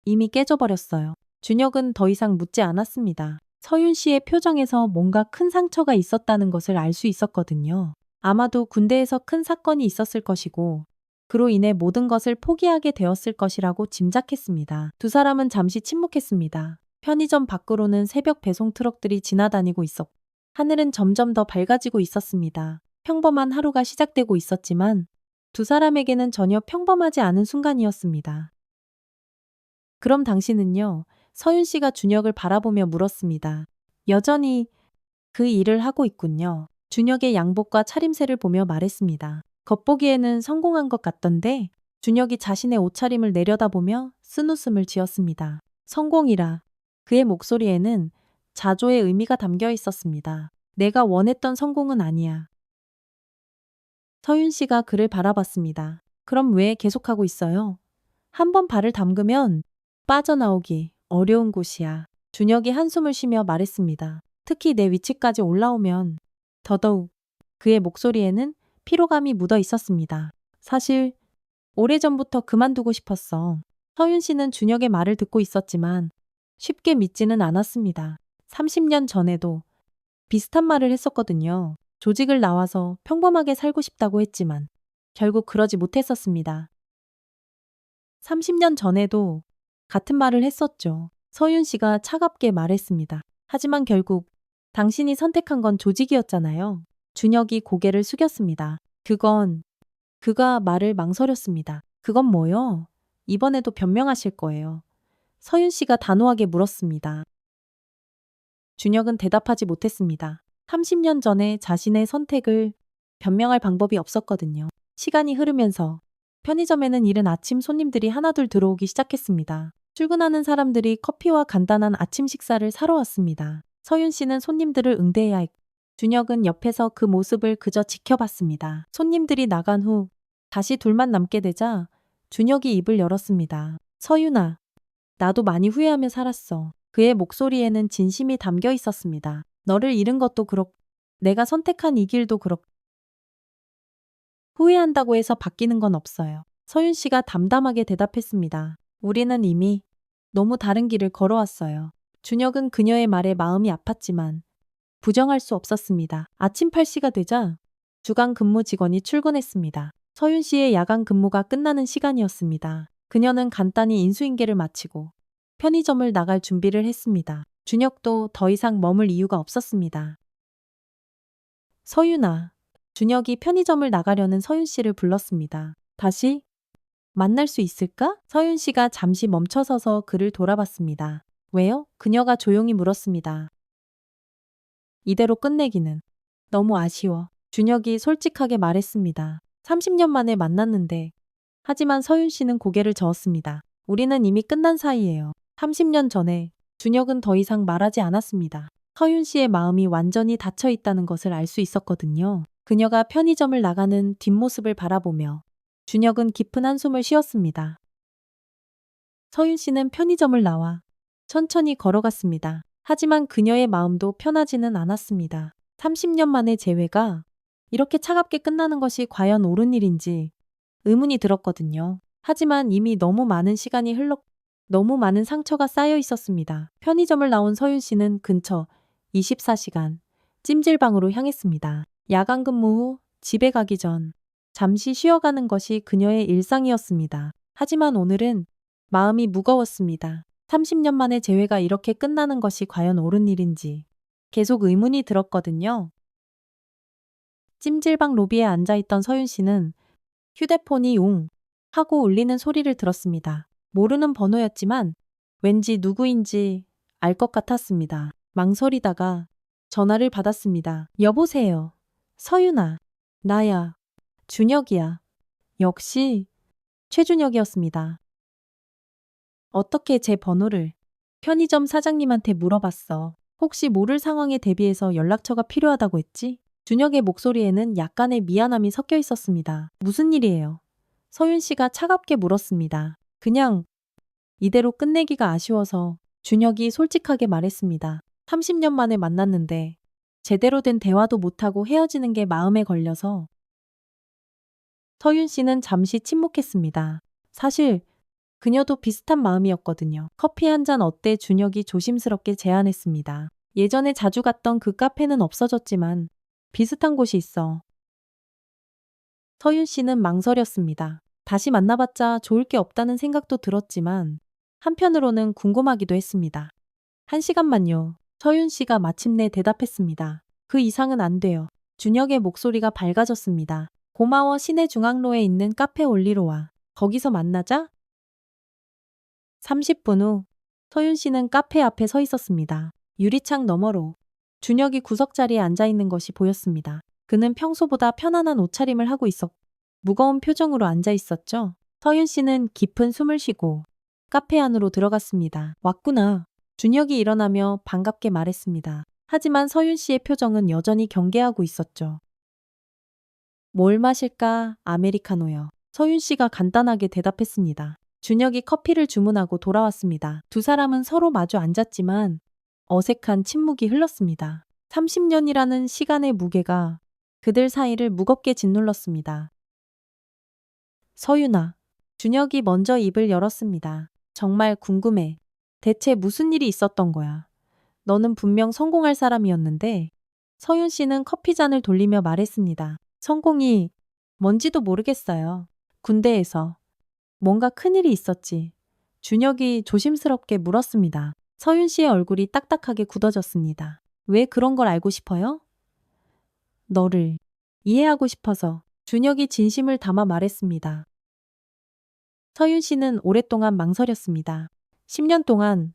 이미 깨져버렸어요. 준혁은 더 이상 묻지 않았습니다. 서윤 씨의 표정에서 뭔가 큰 상처가 있었다는 것을 알 수 있었거든요. 아마도 군대에서 큰 사건이 있었을 것이고 그로 인해 모든 것을 포기하게 되었을 것이라고 짐작했습니다. 두 사람은 잠시 침묵했습니다. 편의점 밖으로는 새벽 배송 트럭들이 지나다니고 있었고 하늘은 점점 더 밝아지고 있었습니다. 평범한 하루가 시작되고 있었지만 두 사람에게는 전혀 평범하지 않은 순간이었습니다. 그럼 당신은요? 서윤 씨가 준혁을 바라보며 물었습니다. 여전히 그 일을 하고 있군요. 준혁의 양복과 차림새를 보며 말했습니다. 겉보기에는 성공한 것 같던데 준혁이 자신의 옷차림을 내려다보며 쓴웃음을 지었습니다. 성공이라. 그의 목소리에는 자조의 의미가 담겨 있었습니다. 내가 원했던 성공은 아니야. 서윤 씨가 그를 바라봤습니다. 그럼 왜 계속하고 있어요? 한 번 발을 담그면 빠져나오기 어려운 곳이야. 준혁이 한숨을 쉬며 말했습니다. 특히 내 위치까지 올라오면 더더욱. 그의 목소리에는 피로감이 묻어 있었습니다. 사실 오래전부터 그만두고 싶었어. 서윤 씨는 준혁의 말을 듣고 있었지만 쉽게 믿지는 않았습니다. 30년 전에도 비슷한 말을 했었거든요. 조직을 나와서 평범하게 살고 싶다고 했지만 결국 그러지 못했었습니다. 30년 전에도 같은 말을 했었죠. 서윤 씨가 차갑게 말했습니다. 하지만 결국 당신이 선택한 건 조직이었잖아요. 준혁이 고개를 숙였습니다. 그가 말을 망설였습니다. 그건 뭐요? 이번에도 변명하실 거예요. 서윤 씨가 단호하게 물었습니다. 준혁은 대답하지 못했습니다. 30년 전에 자신의 선택을 변명할 방법이 없었거든요. 시간이 흐르면서 편의점에는 이른 아침 손님들이 하나둘 들어오기 시작했습니다. 출근하는 사람들이 커피와 간단한 아침 식사를 사러 왔습니다. 서윤 씨는 손님들을 응대해야 했고 준혁은 옆에서 그 모습을 그저 지켜봤습니다. 손님들이 나간 후 다시 둘만 남게 되자 준혁이 입을 열었습니다. 서윤아, 나도 많이 후회하며 살았어. 그의 목소리에는 진심이 담겨 있었습니다. 너를 잃은 것도 그렇고 내가 선택한 이 길도 그렇고 후회한다고 해서 바뀌는 건 없어요. 서윤 씨가 담담하게 대답했습니다. 우리는 이미 너무 다른 길을 걸어왔어요. 준혁은 그녀의 말에 마음이 아팠지만 부정할 수 없었습니다. 아침 8시가 되자 주간 근무 직원이 출근했습니다. 서윤 씨의 야간 근무가 끝나는 시간이었습니다. 그녀는 간단히 인수인계를 마치고 편의점을 나갈 준비를 했습니다. 준혁도 더 이상 머물 이유가 없었습니다. 서윤아. 준혁이 편의점을 나가려는 서윤 씨를 불렀습니다. 다시 만날 수 있을까? 서윤 씨가 잠시 멈춰서서 그를 돌아봤습니다. 왜요? 그녀가 조용히 물었습니다. 이대로 끝내기는 너무 아쉬워. 준혁이 솔직하게 말했습니다. 30년 만에 만났는데. 하지만 서윤 씨는 고개를 저었습니다. 우리는 이미 끝난 사이예요. 30년 전에 준혁은 더 이상 말하지 않았습니다. 서윤 씨의 마음이 완전히 닫혀 있다는 것을 알 수 있었거든요. 그녀가 편의점을 나가는 뒷모습을 바라보며 준혁은 깊은 한숨을 쉬었습니다. 서윤 씨는 편의점을 나와 천천히 걸어갔습니다. 하지만 그녀의 마음도 편하지는 않았습니다. 30년 만의 재회가 이렇게 차갑게 끝나는 것이 과연 옳은 일인지 의문이 들었거든요. 하지만 이미 너무 많은 시간이 너무 많은 상처가 쌓여 있었습니다. 편의점을 나온 서윤 씨는 근처 24시간 찜질방으로 향했습니다. 야간 근무 후 집에 가기 전 잠시 쉬어가는 것이 그녀의 일상이었습니다. 하지만 오늘은 마음이 무거웠습니다. 30년 만의 재회가 이렇게 끝나는 것이 과연 옳은 일인지 계속 의문이 들었거든요. 찜질방 로비에 앉아있던 서윤 씨는 휴대폰이 웅 하고 울리는 소리를 들었습니다. 모르는 번호였지만 왠지 누구인지 알 것 같았습니다. 망설이다가 전화를 받았습니다. 여보세요. 서윤아. 나야. 준혁이야. 역시 최준혁이었습니다. 어떻게 제 번호를 편의점 사장님한테 물어봤어. 혹시 모를 상황에 대비해서 연락처가 필요하다고 했지? 준혁의 목소리에는 약간의 미안함이 섞여 있었습니다. 무슨 일이에요? 서윤 씨가 차갑게 물었습니다. 그냥 이대로 끝내기가 아쉬워서 준혁이 솔직하게 말했습니다. 30년 만에 만났는데 제대로 된 대화도 못하고 헤어지는 게 마음에 걸려서. 서윤 씨는 잠시 침묵했습니다. 사실 그녀도 비슷한 마음이었거든요. 커피 한 잔 어때? 준혁이 조심스럽게 제안했습니다. 예전에 자주 갔던 그 카페는 없어졌지만 비슷한 곳이 있어. 서윤 씨는 망설였습니다. 다시 만나봤자 좋을 게 없다는 생각도 들었지만 한편으로는 궁금하기도 했습니다. 1시간만요. 서윤 씨가 마침내 대답했습니다. 그 이상은 안 돼요. 준혁의 목소리가 밝아졌습니다. 고마워. 시내 중앙로에 있는 카페 올리로 와. 거기서 만나자. 30분 후 서윤 씨는 카페 앞에 서 있었습니다. 유리창 너머로 준혁이 구석자리에 앉아 있는 것이 보였습니다. 그는 평소보다 편안한 옷차림을 하고 무거운 표정으로 앉아 있었죠. 서윤 씨는 깊은 숨을 쉬고 카페 안으로 들어갔습니다. 왔구나. 준혁이 일어나며 반갑게 말했습니다. 하지만 서윤 씨의 표정은 여전히 경계하고 있었죠. 뭘 마실까? 아메리카노요. 서윤 씨가 간단하게 대답했습니다. 준혁이 커피를 주문하고 돌아왔습니다. 두 사람은 서로 마주 앉았지만 어색한 침묵이 흘렀습니다. 30년이라는 시간의 무게가 그들 사이를 무겁게 짓눌렀습니다. 서윤아. 준혁이 먼저 입을 열었습니다. 정말 궁금해. 대체 무슨 일이 있었던 거야? 너는 분명 성공할 사람이었는데. 서윤 씨는 커피잔을 돌리며 말했습니다. 성공이 뭔지도 모르겠어요. 군대에서 뭔가 큰일이 있었지. 준혁이 조심스럽게 물었습니다. 서윤 씨의 얼굴이 딱딱하게 굳어졌습니다. 왜 그런 걸 알고 싶어요? 너를 이해하고 싶어서. 준혁이 진심을 담아 말했습니다. 서윤 씨는 오랫동안 망설였습니다. 10년 동안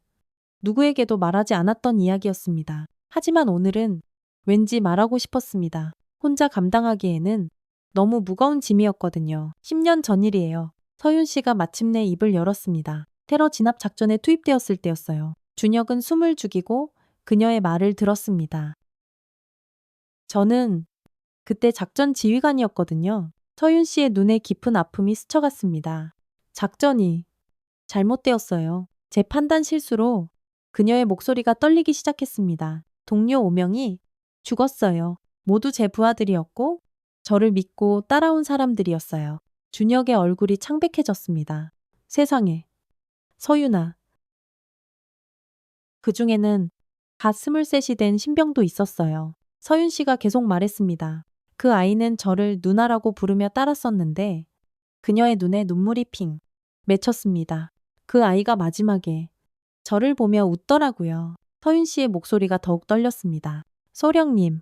누구에게도 말하지 않았던 이야기였습니다. 하지만 오늘은 왠지 말하고 싶었습니다. 혼자 감당하기에는 너무 무거운 짐이었거든요. 10년 전 일이에요. 서윤 씨가 마침내 입을 열었습니다. 테러 진압 작전에 투입되었을 때였어요. 준혁은 숨을 죽이고 그녀의 말을 들었습니다. 저는 그때 작전 지휘관이었거든요. 서윤 씨의 눈에 깊은 아픔이 스쳐갔습니다. 작전이 잘못되었어요. 제 판단 실수로. 그녀의 목소리가 떨리기 시작했습니다. 동료 5명이 죽었어요. 모두 제 부하들이었고 저를 믿고 따라온 사람들이었어요. 준혁의 얼굴이 창백해졌습니다. 세상에. 서윤아. 그 중에는 갓 23이 된 신병도 있었어요. 서윤 씨가 계속 말했습니다. 그 아이는 저를 누나라고 부르며 따랐었는데 그녀의 눈에 눈물이 핑 맺혔습니다. 그 아이가 마지막에 저를 보며 웃더라고요. 서윤 씨의 목소리가 더욱 떨렸습니다. 소령님,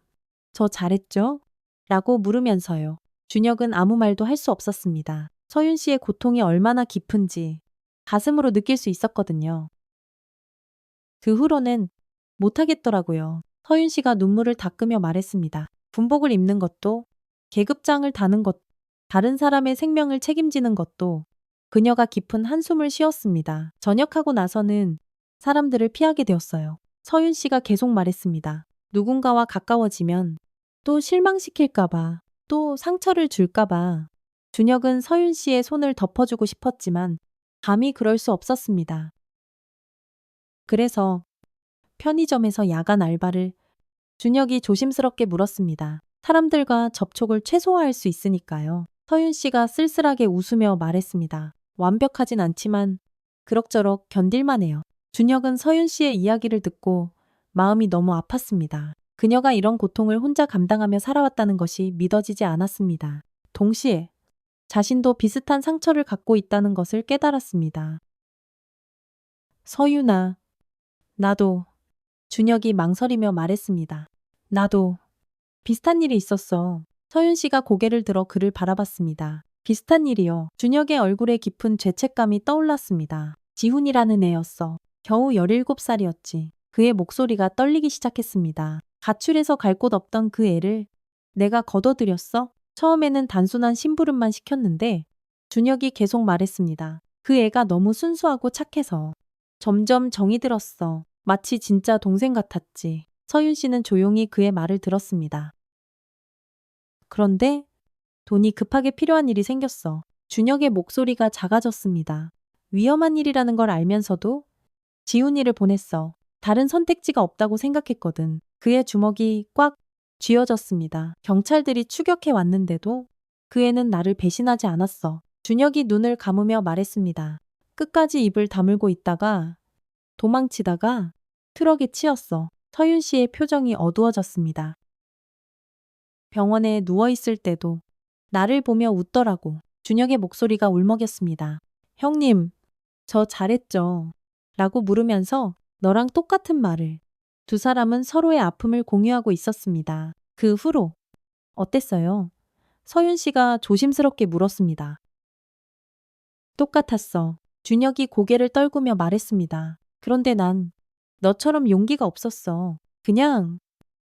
저 잘했죠? 라고 물으면서요. 준혁은 아무 말도 할 수 없었습니다. 서윤 씨의 고통이 얼마나 깊은지 가슴으로 느낄 수 있었거든요. 그 후로는 못하겠더라고요. 서윤 씨가 눈물을 닦으며 말했습니다. 군복을 입는 것도, 계급장을 다는 것, 다른 사람의 생명을 책임지는 것도 그녀가 깊은 한숨을 쉬었습니다. 전역하고 나서는 사람들을 피하게 되었어요. 서윤 씨가 계속 말했습니다. 누군가와 가까워지면 또 실망시킬까봐, 또 상처를 줄까봐. 준혁은 서윤 씨의 손을 덮어주고 싶었지만 감히 그럴 수 없었습니다. 그래서 편의점에서 야간 알바를 준혁이 조심스럽게 물었습니다. 사람들과 접촉을 최소화할 수 있으니까요. 서윤 씨가 쓸쓸하게 웃으며 말했습니다. 완벽하진 않지만 그럭저럭 견딜만 해요. 준혁은 서윤 씨의 이야기를 듣고 마음이 너무 아팠습니다. 그녀가 이런 고통을 혼자 감당하며 살아왔다는 것이 믿어지지 않았습니다. 동시에 자신도 비슷한 상처를 갖고 있다는 것을 깨달았습니다. 서윤아, 나도. 준혁이 망설이며 말했습니다. 나도 비슷한 일이 있었어. 서윤 씨가 고개를 들어 그를 바라봤습니다. 비슷한 일이요. 준혁의 얼굴에 깊은 죄책감이 떠올랐습니다. 지훈이라는 애였어. 겨우 17살이었지. 그의 목소리가 떨리기 시작했습니다. 가출해서 갈 곳 없던 그 애를 내가 거둬들였어? 처음에는 단순한 심부름만 시켰는데 준혁이 계속 말했습니다. 그 애가 너무 순수하고 착해서 점점 정이 들었어. 마치 진짜 동생 같았지. 서윤 씨는 조용히 그의 말을 들었습니다. 그런데 돈이 급하게 필요한 일이 생겼어. 준혁의 목소리가 작아졌습니다. 위험한 일이라는 걸 알면서도 지훈이를 보냈어. 다른 선택지가 없다고 생각했거든. 그의 주먹이 꽉 쥐어졌습니다. 경찰들이 추격해 왔는데도 그 애는 나를 배신하지 않았어. 준혁이 눈을 감으며 말했습니다. 끝까지 입을 다물고 있다가 도망치다가 트럭에 치였어. 서윤 씨의 표정이 어두워졌습니다. 병원에 누워있을 때도 나를 보며 웃더라고. 준혁의 목소리가 울먹였습니다. 형님, 저 잘했죠? 라고 물으면서 너랑 똑같은 말을. 두 사람은 서로의 아픔을 공유하고 있었습니다. 그 후로 어땠어요? 서윤 씨가 조심스럽게 물었습니다. 똑같았어. 준혁이 고개를 떨구며 말했습니다. 그런데 난 너처럼 용기가 없었어. 그냥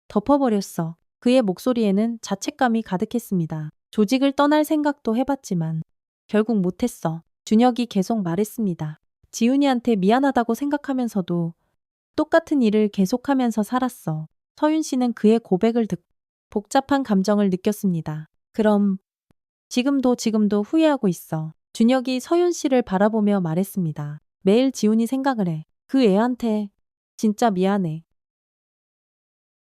덮어버렸어. 그의 목소리에는 자책감이 가득했습니다. 조직을 떠날 생각도 해봤지만 결국 못했어. 준혁이 계속 말했습니다. 지훈이한테 미안하다고 생각하면서도 똑같은 일을 계속하면서 살았어. 서윤 씨는 그의 고백을 듣고 복잡한 감정을 느꼈습니다. 그럼 지금도 후회하고 있어. 준혁이 서윤 씨를 바라보며 말했습니다. 매일 지훈이 생각을 해. 그 애한테 진짜 미안해.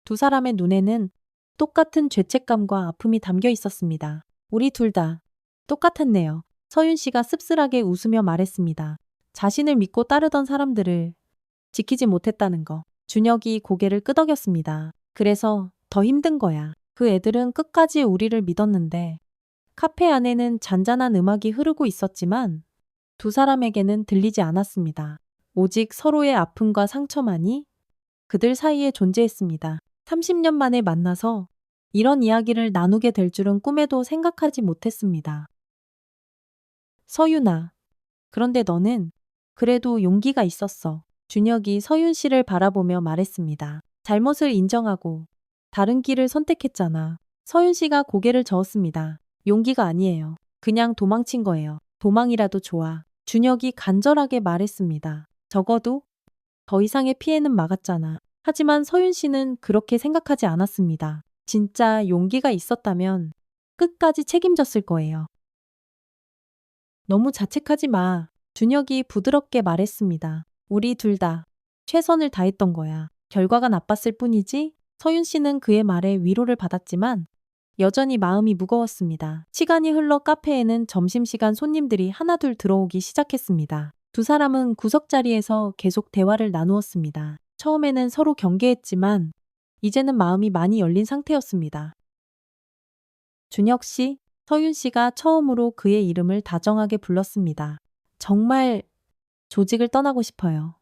두 사람의 눈에는 똑같은 죄책감과 아픔이 담겨 있었습니다. 우리 둘 다 똑같았네요. 서윤 씨가 씁쓸하게 웃으며 말했습니다. 자신을 믿고 따르던 사람들을 지키지 못했다는 거. 준혁이 고개를 끄덕였습니다. 그래서 더 힘든 거야. 그 애들은 끝까지 우리를 믿었는데 카페 안에는 잔잔한 음악이 흐르고 있었지만 두 사람에게는 들리지 않았습니다. 오직 서로의 아픔과 상처만이 그들 사이에 존재했습니다. 30년 만에 만나서 이런 이야기를 나누게 될 줄은 꿈에도 생각하지 못했습니다. 서윤아, 그런데 너는 그래도 용기가 있었어. 준혁이 서윤 씨를 바라보며 말했습니다. 잘못을 인정하고 다른 길을 선택했잖아. 서윤 씨가 고개를 저었습니다. 용기가 아니에요. 그냥 도망친 거예요. 도망이라도 좋아. 준혁이 간절하게 말했습니다. 적어도 더 이상의 피해는 막았잖아. 하지만 서윤 씨는 그렇게 생각하지 않았습니다. 진짜 용기가 있었다면 끝까지 책임졌을 거예요. 너무 자책하지 마. 준혁이 부드럽게 말했습니다. 우리 둘 다 최선을 다했던 거야. 결과가 나빴을 뿐이지. 서윤 씨는 그의 말에 위로를 받았지만 여전히 마음이 무거웠습니다. 시간이 흘러 카페에는 점심시간 손님들이 하나둘 들어오기 시작했습니다. 두 사람은 구석자리에서 계속 대화를 나누었습니다. 처음에는 서로 경계했지만 이제는 마음이 많이 열린 상태였습니다. 준혁 씨, 서윤 씨가 처음으로 그의 이름을 다정하게 불렀습니다. 정말 조직을 떠나고 싶어요.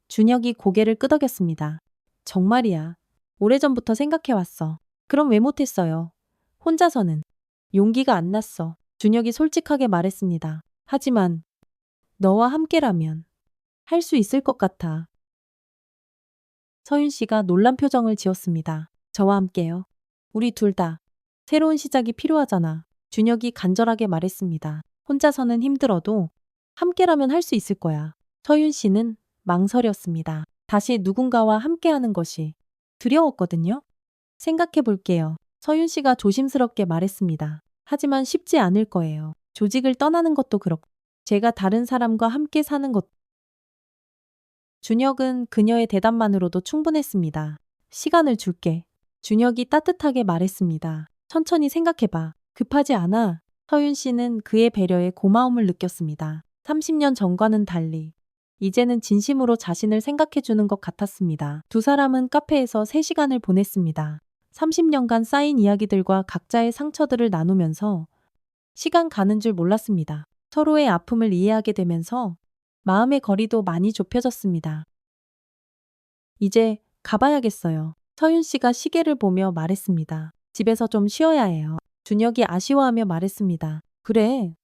준혁이 고개를 끄덕였습니다. 정말이야. 오래전부터 생각해왔어. 그럼 왜 못했어요? 혼자서는 용기가 안 났어. 준혁이 솔직하게 말했습니다. 하지만 너와 함께라면 할 수 있을 것 같아. 서윤 씨가 놀란 표정을 지었습니다. 저와 함께요. 우리 둘 다 새로운 시작이 필요하잖아. 준혁이 간절하게 말했습니다. 혼자서는 힘들어도 함께라면 할 수 있을 거야. 서윤 씨는 망설였습니다. 다시 누군가와 함께하는 것이 두려웠거든요. 생각해 볼게요. 서윤 씨가 조심스럽게 말했습니다. 하지만 쉽지 않을 거예요. 조직을 떠나는 것도 그렇고, 제가 다른 사람과 함께 사는 것. 준혁은 그녀의 대답만으로도 충분했습니다. 시간을 줄게. 준혁이 따뜻하게 말했습니다. 천천히 생각해봐. 급하지 않아. 서윤 씨는 그의 배려에 고마움을 느꼈습니다. 30년 전과는 달리 이제는 진심으로 자신을 생각해주는 것 같았습니다. 두 사람은 카페에서 3시간을 보냈습니다. 30년간 쌓인 이야기들과 각자의 상처들을 나누면서 시간 가는 줄 몰랐습니다. 서로의 아픔을 이해하게 되면서 마음의 거리도 많이 좁혀졌습니다. 이제 가봐야겠어요. 서윤 씨가 시계를 보며 말했습니다. 집에서 좀 쉬어야 해요. 준혁이 아쉬워하며 말했습니다. 그래.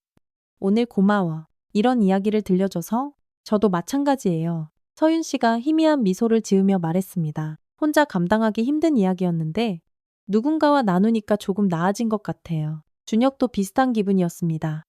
오늘 고마워. 이런 이야기를 들려줘서 저도 마찬가지예요. 서윤 씨가 희미한 미소를 지으며 말했습니다. 혼자 감당하기 힘든 이야기였는데 누군가와 나누니까 조금 나아진 것 같아요. 준혁도 비슷한 기분이었습니다.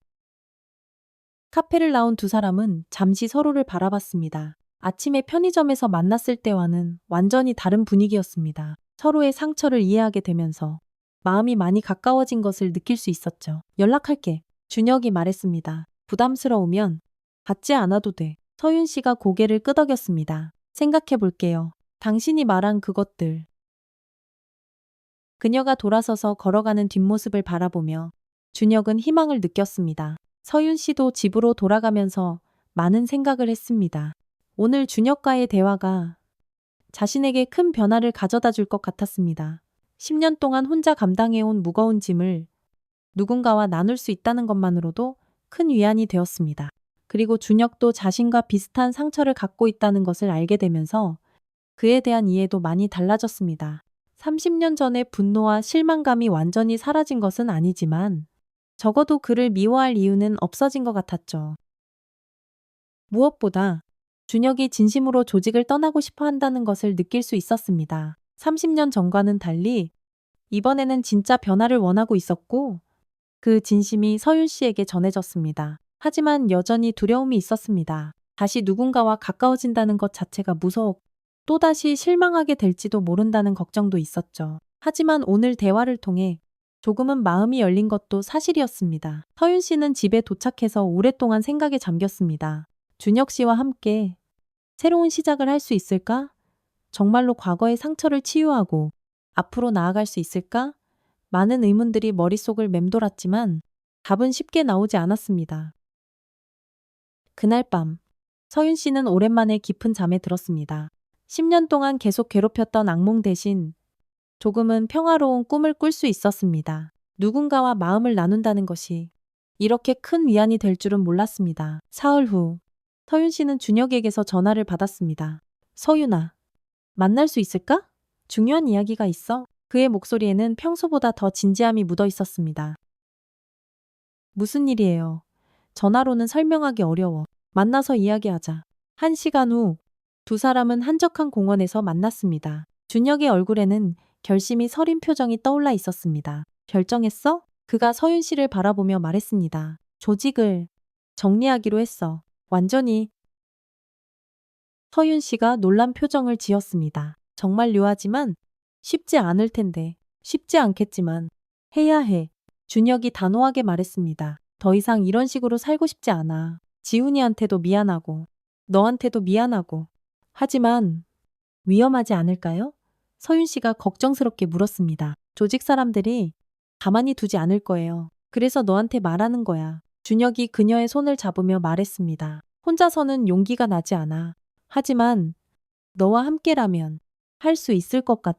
카페를 나온 두 사람은 잠시 서로를 바라봤습니다. 아침에 편의점에서 만났을 때와는 완전히 다른 분위기였습니다. 서로의 상처를 이해하게 되면서 마음이 많이 가까워진 것을 느낄 수 있었죠. 연락할게. 준혁이 말했습니다. 부담스러우면 받지 않아도 돼. 서윤 씨가 고개를 끄덕였습니다. 생각해 볼게요. 당신이 말한 그것들. 그녀가 돌아서서 걸어가는 뒷모습을 바라보며 준혁은 희망을 느꼈습니다. 서윤 씨도 집으로 돌아가면서 많은 생각을 했습니다. 오늘 준혁과의 대화가 자신에게 큰 변화를 가져다 줄 것 같았습니다. 10년 동안 혼자 감당해온 무거운 짐을 누군가와 나눌 수 있다는 것만으로도 큰 위안이 되었습니다. 그리고 준혁도 자신과 비슷한 상처를 갖고 있다는 것을 알게 되면서 그에 대한 이해도 많이 달라졌습니다. 30년 전의 분노와 실망감이 완전히 사라진 것은 아니지만 적어도 그를 미워할 이유는 없어진 것 같았죠. 무엇보다 준혁이 진심으로 조직을 떠나고 싶어 한다는 것을 느낄 수 있었습니다. 30년 전과는 달리 이번에는 진짜 변화를 원하고 있었고 그 진심이 서윤 씨에게 전해졌습니다. 하지만 여전히 두려움이 있었습니다. 다시 누군가와 가까워진다는 것 자체가 무서웠고 또다시 실망하게 될지도 모른다는 걱정도 있었죠. 하지만 오늘 대화를 통해 조금은 마음이 열린 것도 사실이었습니다. 서윤 씨는 집에 도착해서 오랫동안 생각에 잠겼습니다. 준혁 씨와 함께 새로운 시작을 할 수 있을까? 정말로 과거의 상처를 치유하고 앞으로 나아갈 수 있을까? 많은 의문들이 머릿속을 맴돌았지만 답은 쉽게 나오지 않았습니다. 그날 밤, 서윤 씨는 오랜만에 깊은 잠에 들었습니다. 10년 동안 계속 괴롭혔던 악몽 대신 조금은 평화로운 꿈을 꿀 수 있었습니다. 누군가와 마음을 나눈다는 것이 이렇게 큰 위안이 될 줄은 몰랐습니다. 사흘 후, 서윤 씨는 준혁에게서 전화를 받았습니다. 서윤아, 만날 수 있을까? 중요한 이야기가 있어. 그의 목소리에는 평소보다 더 진지함이 묻어 있었습니다. 무슨 일이에요? 전화로는 설명하기 어려워. 만나서 이야기하자. 1시간 후, 두 사람은 한적한 공원에서 만났습니다. 준혁의 얼굴에는 결심이 서린 표정이 떠올라 있었습니다. 결정했어? 그가 서윤 씨를 바라보며 말했습니다. 조직을 정리하기로 했어. 완전히. 서윤 씨가 놀란 표정을 지었습니다. 정말 묘하지만 쉽지 않을 텐데. 쉽지 않겠지만 해야 해. 준혁이 단호하게 말했습니다. 더 이상 이런 식으로 살고 싶지 않아. 지훈이한테도 미안하고 너한테도 미안하고. 하지만 위험하지 않을까요? 서윤 씨가 걱정스럽게 물었습니다. 조직 사람들이 가만히 두지 않을 거예요. 그래서 너한테 말하는 거야. 준혁이 그녀의 손을 잡으며 말했습니다. 혼자서는 용기가 나지 않아. 하지만 너와 함께라면 할 수 있을 것 같아.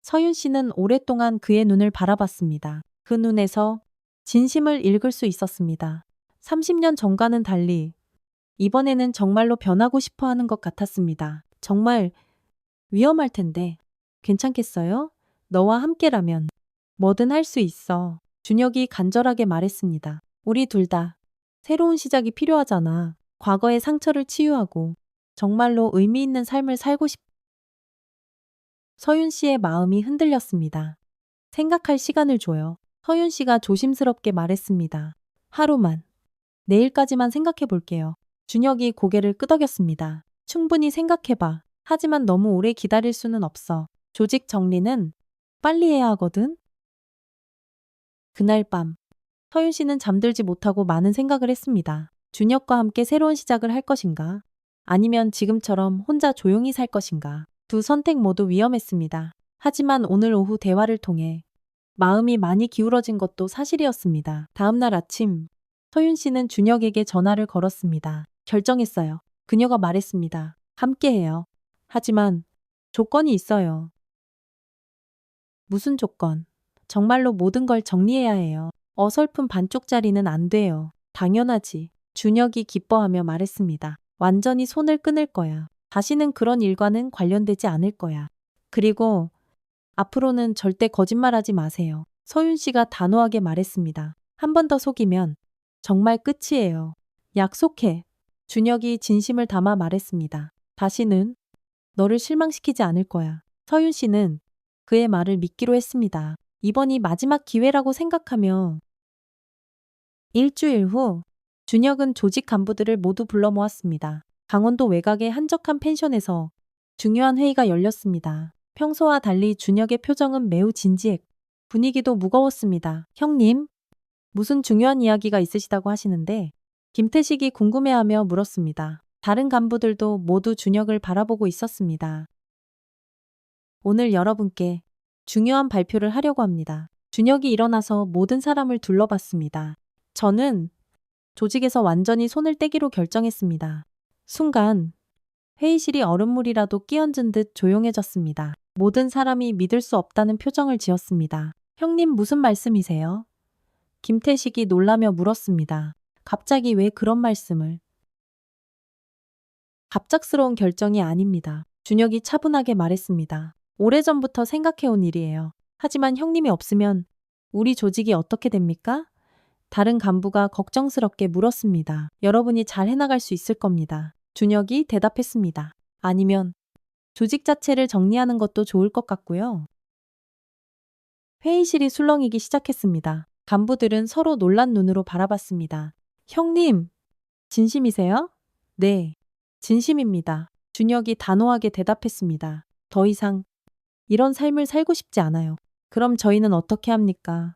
서윤 씨는 오랫동안 그의 눈을 바라봤습니다. 그 눈에서 진심을 읽을 수 있었습니다. 30년 전과는 달리 이번에는 정말로 변하고 싶어 하는 것 같았습니다. 정말 위험할 텐데 괜찮겠어요? 너와 함께라면 뭐든 할 수 있어. 준혁이 간절하게 말했습니다. 우리 둘 다 새로운 시작이 필요하잖아. 과거의 상처를 치유하고 정말로 의미 있는 삶을 살고 싶. 서윤 씨의 마음이 흔들렸습니다. 생각할 시간을 줘요. 서윤 씨가 조심스럽게 말했습니다. 하루만. 내일까지만 생각해 볼게요. 준혁이 고개를 끄덕였습니다. 충분히 생각해봐. 하지만 너무 오래 기다릴 수는 없어. 조직 정리는 빨리 해야 하거든. 그날 밤, 서윤 씨는 잠들지 못하고 많은 생각을 했습니다. 준혁과 함께 새로운 시작을 할 것인가? 아니면 지금처럼 혼자 조용히 살 것인가? 두 선택 모두 위험했습니다. 하지만 오늘 오후 대화를 통해 마음이 많이 기울어진 것도 사실이었습니다. 다음 날 아침, 서윤 씨는 준혁에게 전화를 걸었습니다. 결정했어요. 그녀가 말했습니다. 함께해요. 하지만 조건이 있어요. 무슨 조건? 정말로 모든 걸 정리해야 해요. 어설픈 반쪽짜리는 안 돼요. 당연하지. 준혁이 기뻐하며 말했습니다. 완전히 손을 끊을 거야. 다시는 그런 일과는 관련되지 않을 거야. 그리고 앞으로는 절대 거짓말하지 마세요. 서윤 씨가 단호하게 말했습니다. 한 번 더 속이면 정말 끝이에요. 약속해. 준혁이 진심을 담아 말했습니다. 다시는 너를 실망시키지 않을 거야. 서윤 씨는 그의 말을 믿기로 했습니다. 이번이 마지막 기회라고 생각하며 일주일 후 준혁은 조직 간부들을 모두 불러 모았습니다. 강원도 외곽의 한적한 펜션에서 중요한 회의가 열렸습니다. 평소와 달리 준혁의 표정은 매우 진지했고 분위기도 무거웠습니다. 형님, 무슨 중요한 이야기가 있으시다고 하시는데 김태식이 궁금해하며 물었습니다. 다른 간부들도 모두 준혁을 바라보고 있었습니다. 오늘 여러분께 중요한 발표를 하려고 합니다. 준혁이 일어나서 모든 사람을 둘러봤습니다. 저는 조직에서 완전히 손을 떼기로 결정했습니다. 순간 회의실이 얼음물이라도 끼얹은 듯 조용해졌습니다. 모든 사람이 믿을 수 없다는 표정을 지었습니다. 형님 무슨 말씀이세요? 김태식이 놀라며 물었습니다. 갑자기 왜 그런 말씀을? 갑작스러운 결정이 아닙니다. 준혁이 차분하게 말했습니다. 오래전부터 생각해온 일이에요. 하지만 형님이 없으면 우리 조직이 어떻게 됩니까? 다른 간부가 걱정스럽게 물었습니다. 여러분이 잘 해나갈 수 있을 겁니다. 준혁이 대답했습니다. 아니면 조직 자체를 정리하는 것도 좋을 것 같고요. 회의실이 술렁이기 시작했습니다. 간부들은 서로 놀란 눈으로 바라봤습니다. 형님, 진심이세요? 네, 진심입니다. 준혁이 단호하게 대답했습니다. 더 이상 이런 삶을 살고 싶지 않아요. 그럼 저희는 어떻게 합니까?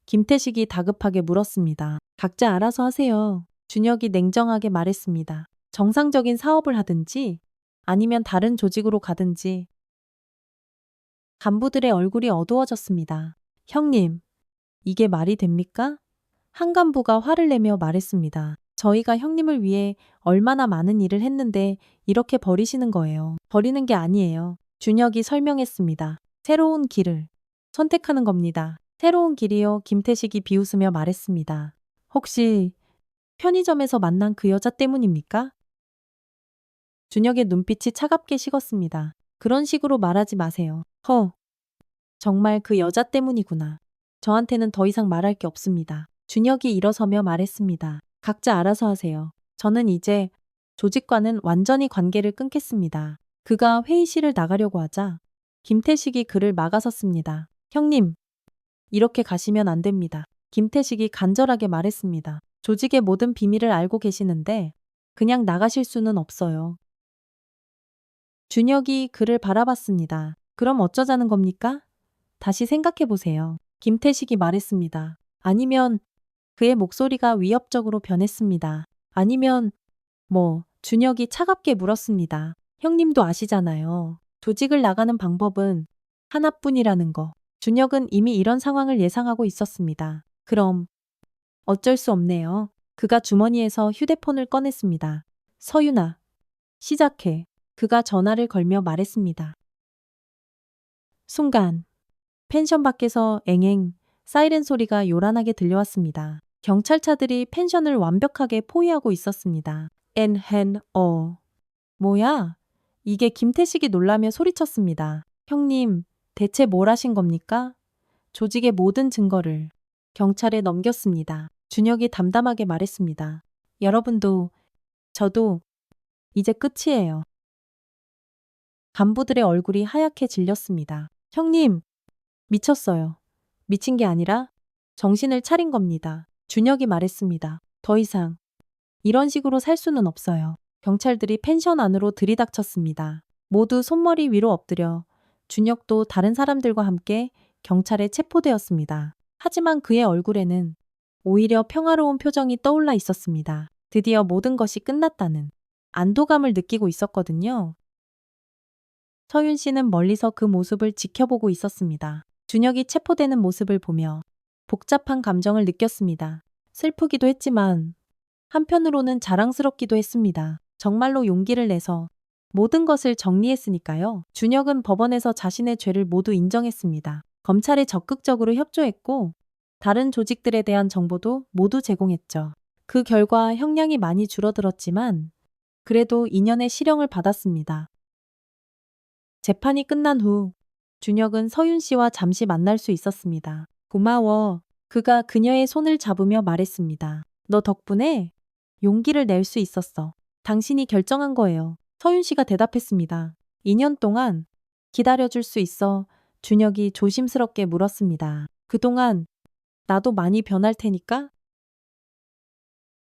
김태식이 다급하게 물었습니다. 각자 알아서 하세요. 준혁이 냉정하게 말했습니다. 정상적인 사업을 하든지 아니면 다른 조직으로 가든지. 간부들의 얼굴이 어두워졌습니다. 형님, 이게 말이 됩니까? 한 간부가 화를 내며 말했습니다. 저희가 형님을 위해 얼마나 많은 일을 했는데 이렇게 버리시는 거예요. 버리는 게 아니에요. 준혁이 설명했습니다. 새로운 길을 선택하는 겁니다. 새로운 길이요. 김태식이 비웃으며 말했습니다. 혹시 편의점에서 만난 그 여자 때문입니까? 준혁의 눈빛이 차갑게 식었습니다. 그런 식으로 말하지 마세요. 정말 그 여자 때문이구나. 저한테는 더 이상 말할 게 없습니다. 준혁이 일어서며 말했습니다. 각자 알아서 하세요. 저는 이제 조직과는 완전히 관계를 끊겠습니다. 그가 회의실을 나가려고 하자 김태식이 그를 막아섰습니다. 형님, 이렇게 가시면 안 됩니다. 김태식이 간절하게 말했습니다. 조직의 모든 비밀을 알고 계시는데 그냥 나가실 수는 없어요. 준혁이 그를 바라봤습니다. 그럼 어쩌자는 겁니까? 다시 생각해 보세요. 김태식이 말했습니다. 아니면 그의 목소리가 위협적으로 변했습니다. 아니면 준혁이 차갑게 물었습니다. 형님도 아시잖아요. 조직을 나가는 방법은 하나뿐이라는 거. 준혁은 이미 이런 상황을 예상하고 있었습니다. 그럼 어쩔 수 없네요. 그가 주머니에서 휴대폰을 꺼냈습니다. 서윤아, 시작해. 그가 전화를 걸며 말했습니다. 순간 펜션 밖에서 앵앵 사이렌 소리가 요란하게 들려왔습니다. 경찰차들이 펜션을 완벽하게 포위하고 있었습니다. 뭐야? 이게 김태식이 놀라며 소리쳤습니다. 형님, 대체 뭘 하신 겁니까? 조직의 모든 증거를 경찰에 넘겼습니다. 준혁이 담담하게 말했습니다. 여러분도, 저도 이제 끝이에요. 간부들의 얼굴이 하얗게 질렸습니다. 형님, 미쳤어요. 미친 게 아니라 정신을 차린 겁니다. 준혁이 말했습니다. 더 이상 이런 식으로 살 수는 없어요. 경찰들이 펜션 안으로 들이닥쳤습니다. 모두 손머리 위로 엎드려 준혁도 다른 사람들과 함께 경찰에 체포되었습니다. 하지만 그의 얼굴에는 오히려 평화로운 표정이 떠올라 있었습니다. 드디어 모든 것이 끝났다는 안도감을 느끼고 있었거든요. 서윤 씨는 멀리서 그 모습을 지켜보고 있었습니다. 준혁이 체포되는 모습을 보며 복잡한 감정을 느꼈습니다. 슬프기도 했지만 한편으로는 자랑스럽기도 했습니다. 정말로 용기를 내서 모든 것을 정리했으니까요. 준혁은 법원에서 자신의 죄를 모두 인정했습니다. 검찰에 적극적으로 협조했고 다른 조직들에 대한 정보도 모두 제공했죠. 그 결과 형량이 많이 줄어들었지만 그래도 2년의 실형을 받았습니다. 재판이 끝난 후 준혁은 서윤 씨와 잠시 만날 수 있었습니다. 고마워. 그가 그녀의 손을 잡으며 말했습니다. 너 덕분에 용기를 낼 수 있었어. 당신이 결정한 거예요. 서윤 씨가 대답했습니다. 2년 동안 기다려줄 수 있어. 준혁이 조심스럽게 물었습니다. 그동안 나도 많이 변할 테니까?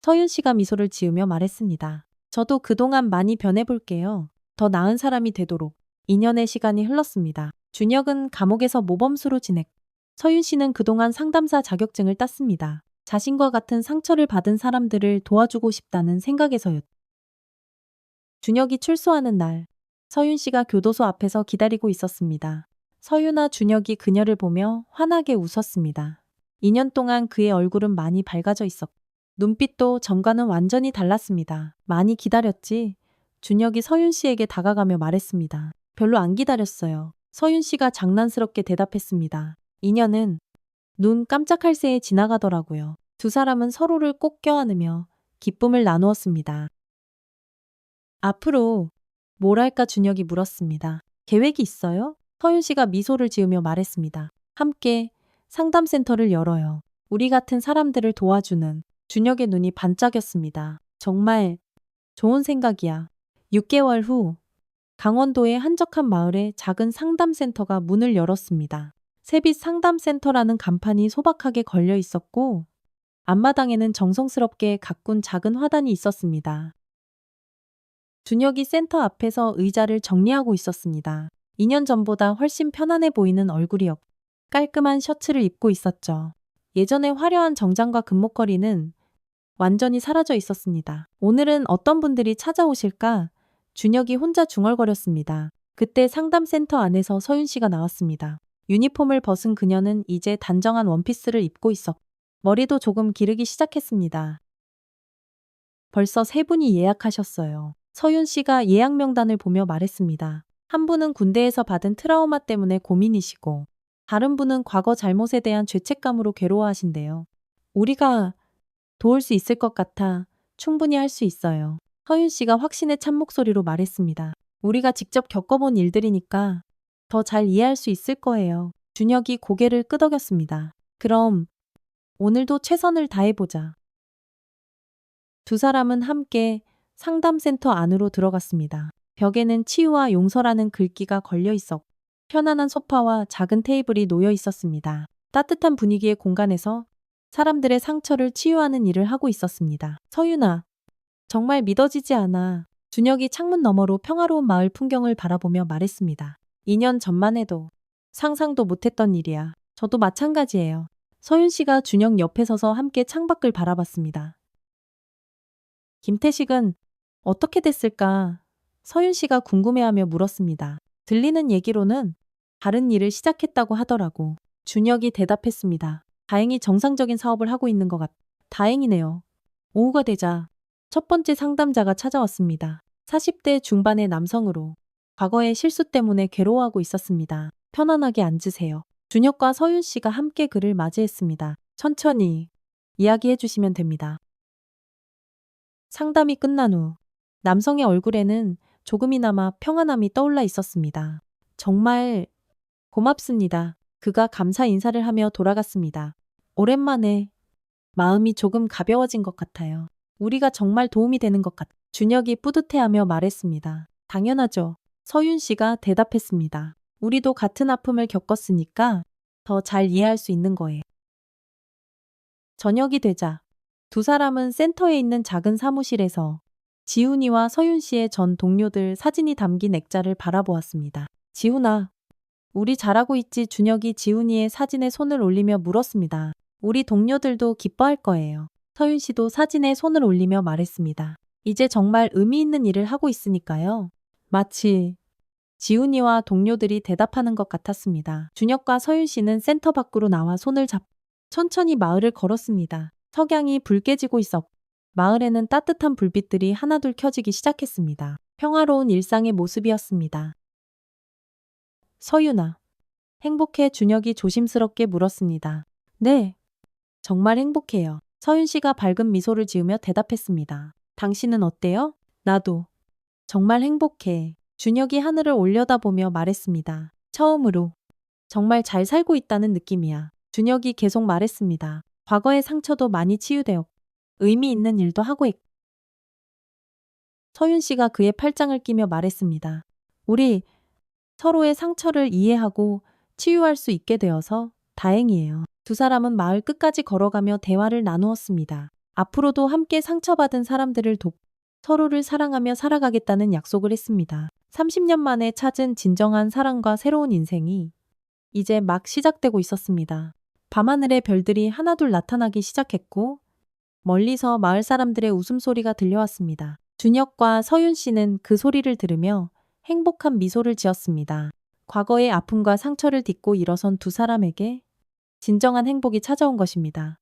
서윤 씨가 미소를 지으며 말했습니다. 저도 그동안 많이 변해볼게요. 더 나은 사람이 되도록. 2년의 시간이 흘렀습니다. 준혁은 감옥에서 모범수로 지냈고 서윤 씨는 그동안 상담사 자격증을 땄습니다. 자신과 같은 상처를 받은 사람들을 도와주고 싶다는 생각에서였죠. 준혁이 출소하는 날, 서윤 씨가 교도소 앞에서 기다리고 있었습니다. 서윤아 준혁이 그녀를 보며 환하게 웃었습니다. 2년 동안 그의 얼굴은 많이 밝아져 있었고 눈빛도 전과는 완전히 달랐습니다. 많이 기다렸지? 준혁이 서윤 씨에게 다가가며 말했습니다. 별로 안 기다렸어요. 서윤 씨가 장난스럽게 대답했습니다. 2년은 눈 깜짝할 새에 지나가더라고요. 두 사람은 서로를 꼭 껴안으며 기쁨을 나누었습니다. 앞으로 뭘 할까 준혁이 물었습니다. 계획이 있어요? 서윤 씨가 미소를 지으며 말했습니다. 함께 상담센터를 열어요. 우리 같은 사람들을 도와주는. 준혁의 눈이 반짝였습니다. 정말 좋은 생각이야. 6개월 후 강원도의 한적한 마을에 작은 상담센터가 문을 열었습니다. 세빛 상담센터라는 간판이 소박하게 걸려 있었고 앞마당에는 정성스럽게 가꾼 작은 화단이 있었습니다. 준혁이 센터 앞에서 의자를 정리하고 있었습니다. 2년 전보다 훨씬 편안해 보이는 얼굴이었고 깔끔한 셔츠를 입고 있었죠. 예전의 화려한 정장과 금목걸이는 완전히 사라져 있었습니다. 오늘은 어떤 분들이 찾아오실까? 준혁이 혼자 중얼거렸습니다. 그때 상담센터 안에서 서윤 씨가 나왔습니다. 유니폼을 벗은 그녀는 이제 단정한 원피스를 입고 있었고 머리도 조금 기르기 시작했습니다. 벌써 3분이 예약하셨어요. 서윤 씨가 예약 명단을 보며 말했습니다. 한 분은 군대에서 받은 트라우마 때문에 고민이시고 다른 분은 과거 잘못에 대한 죄책감으로 괴로워하신대요. 우리가 도울 수 있을 것 같아. 충분히 할 수 있어요. 서윤 씨가 확신에 찬 목소리로 말했습니다. 우리가 직접 겪어본 일들이니까 더 잘 이해할 수 있을 거예요. 준혁이 고개를 끄덕였습니다. 그럼 오늘도 최선을 다해보자. 두 사람은 함께 상담센터 안으로 들어갔습니다. 벽에는 치유와 용서라는 글귀가 걸려 있었고 편안한 소파와 작은 테이블이 놓여 있었습니다. 따뜻한 분위기의 공간에서 사람들의 상처를 치유하는 일을 하고 있었습니다. 서윤아, 정말 믿어지지 않아. 준혁이 창문 너머로 평화로운 마을 풍경을 바라보며 말했습니다. 2년 전만 해도 상상도 못했던 일이야. 저도 마찬가지예요. 서윤 씨가 준혁 옆에 서서 함께 창밖을 바라봤습니다. 김태식은 어떻게 됐을까? 서윤 씨가 궁금해하며 물었습니다. 들리는 얘기로는 다른 일을 시작했다고 하더라고. 준혁이 대답했습니다. 다행히 정상적인 사업을 하고 있는 것 같. 다행이네요. 오후가 되자 첫 번째 상담자가 찾아왔습니다. 40대 중반의 남성으로 과거의 실수 때문에 괴로워하고 있었습니다. 편안하게 앉으세요. 준혁과 서윤 씨가 함께 그를 맞이했습니다. 천천히 이야기해 주시면 됩니다. 상담이 끝난 후 남성의 얼굴에는 조금이나마 평안함이 떠올라 있었습니다. 정말 고맙습니다. 그가 감사 인사를 하며 돌아갔습니다. 오랜만에 마음이 조금 가벼워진 것 같아요. 우리가 정말 도움이 되는 것 같아. 준혁이 뿌듯해하며 말했습니다. 당연하죠. 서윤 씨가 대답했습니다. 우리도 같은 아픔을 겪었으니까 더 잘 이해할 수 있는 거예요. 저녁이 되자 두 사람은 센터에 있는 작은 사무실에서 지훈이와 서윤 씨의 전 동료들 사진이 담긴 액자를 바라보았습니다. 지훈아, 우리 잘하고 있지? 준혁이 지훈이의 사진에 손을 올리며 물었습니다. 우리 동료들도 기뻐할 거예요. 서윤 씨도 사진에 손을 올리며 말했습니다. 이제 정말 의미 있는 일을 하고 있으니까요. 마치 지훈이와 동료들이 대답하는 것 같았습니다. 준혁과 서윤 씨는 센터 밖으로 나와 손을 잡고 천천히 마을을 걸었습니다. 석양이 붉게 지고 있었고 마을에는 따뜻한 불빛들이 하나둘 켜지기 시작했습니다. 평화로운 일상의 모습이었습니다. 서윤아, 행복해? 준혁이 조심스럽게 물었습니다. 네, 정말 행복해요. 서윤 씨가 밝은 미소를 지으며 대답했습니다. 당신은 어때요? 나도 정말 행복해. 준혁이 하늘을 올려다보며 말했습니다. 처음으로 정말 잘 살고 있다는 느낌이야. 준혁이 계속 말했습니다. 과거의 상처도 많이 치유되었고 의미 있는 일도 하고 있고. 서윤 씨가 그의 팔짱을 끼며 말했습니다. 우리 서로의 상처를 이해하고 치유할 수 있게 되어서 다행이에요. 두 사람은 마을 끝까지 걸어가며 대화를 나누었습니다. 앞으로도 함께 상처받은 사람들을 돕고 서로를 사랑하며 살아가겠다는 약속을 했습니다. 30년 만에 찾은 진정한 사랑과 새로운 인생이 이제 막 시작되고 있었습니다. 밤하늘에 별들이 하나둘 나타나기 시작했고 멀리서 마을 사람들의 웃음소리가 들려왔습니다. 준혁과 서윤 씨는 그 소리를 들으며 행복한 미소를 지었습니다. 과거의 아픔과 상처를 딛고 일어선 두 사람에게 진정한 행복이 찾아온 것입니다.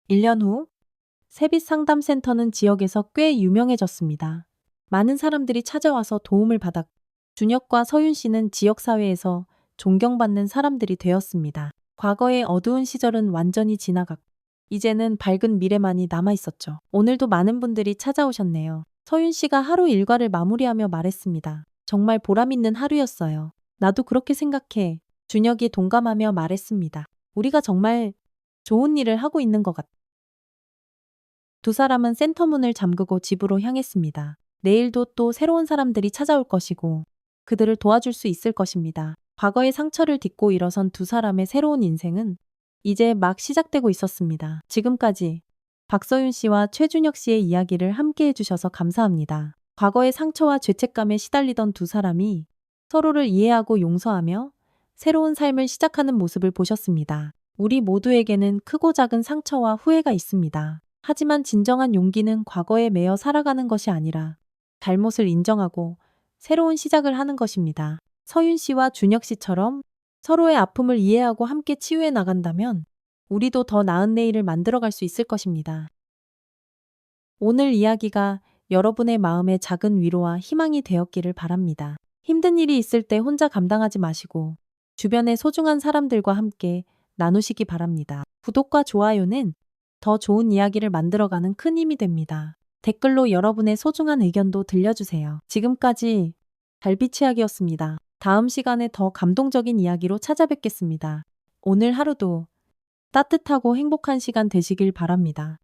1년 후 세빛 상담센터는 지역에서 꽤 유명해졌습니다. 많은 사람들이 찾아와서 도움을 받았고 준혁과 서윤 씨는 지역사회에서 존경받는 사람들이 되었습니다. 과거의 어두운 시절은 완전히 지나갔고 이제는 밝은 미래만이 남아있었죠. 오늘도 많은 분들이 찾아오셨네요. 서윤 씨가 하루 일과를 마무리하며 말했습니다. 정말 보람있는 하루였어요. 나도 그렇게 생각해. 준혁이 동감하며 말했습니다. 우리가 정말 좋은 일을 하고 있는 것 같아. 두 사람은 센터 문을 잠그고 집으로 향했습니다. 내일도 또 새로운 사람들이 찾아올 것이고 그들을 도와줄 수 있을 것입니다. 과거의 상처를 딛고 일어선 두 사람의 새로운 인생은 이제 막 시작되고 있었습니다. 지금까지 박서윤 씨와 최준혁 씨의 이야기를 함께 해주셔서 감사합니다. 과거의 상처와 죄책감에 시달리던 두 사람이 서로를 이해하고 용서하며 새로운 삶을 시작하는 모습을 보셨습니다. 우리 모두에게는 크고 작은 상처와 후회가 있습니다. 하지만 진정한 용기는 과거에 매여 살아가는 것이 아니라 잘못을 인정하고 새로운 시작을 하는 것입니다. 서윤 씨와 준혁 씨처럼 서로의 아픔을 이해하고 함께 치유해 나간다면 우리도 더 나은 내일을 만들어갈 수 있을 것입니다. 오늘 이야기가 여러분의 마음에 작은 위로와 희망이 되었기를 바랍니다. 힘든 일이 있을 때 혼자 감당하지 마시고 주변의 소중한 사람들과 함께 나누시기 바랍니다. 구독과 좋아요는 더 좋은 이야기를 만들어가는 큰 힘이 됩니다. 댓글로 여러분의 소중한 의견도 들려주세요. 지금까지 달빛 이야기였습니다. 다음 시간에 더 감동적인 이야기로 찾아뵙겠습니다. 오늘 하루도 따뜻하고 행복한 시간 되시길 바랍니다.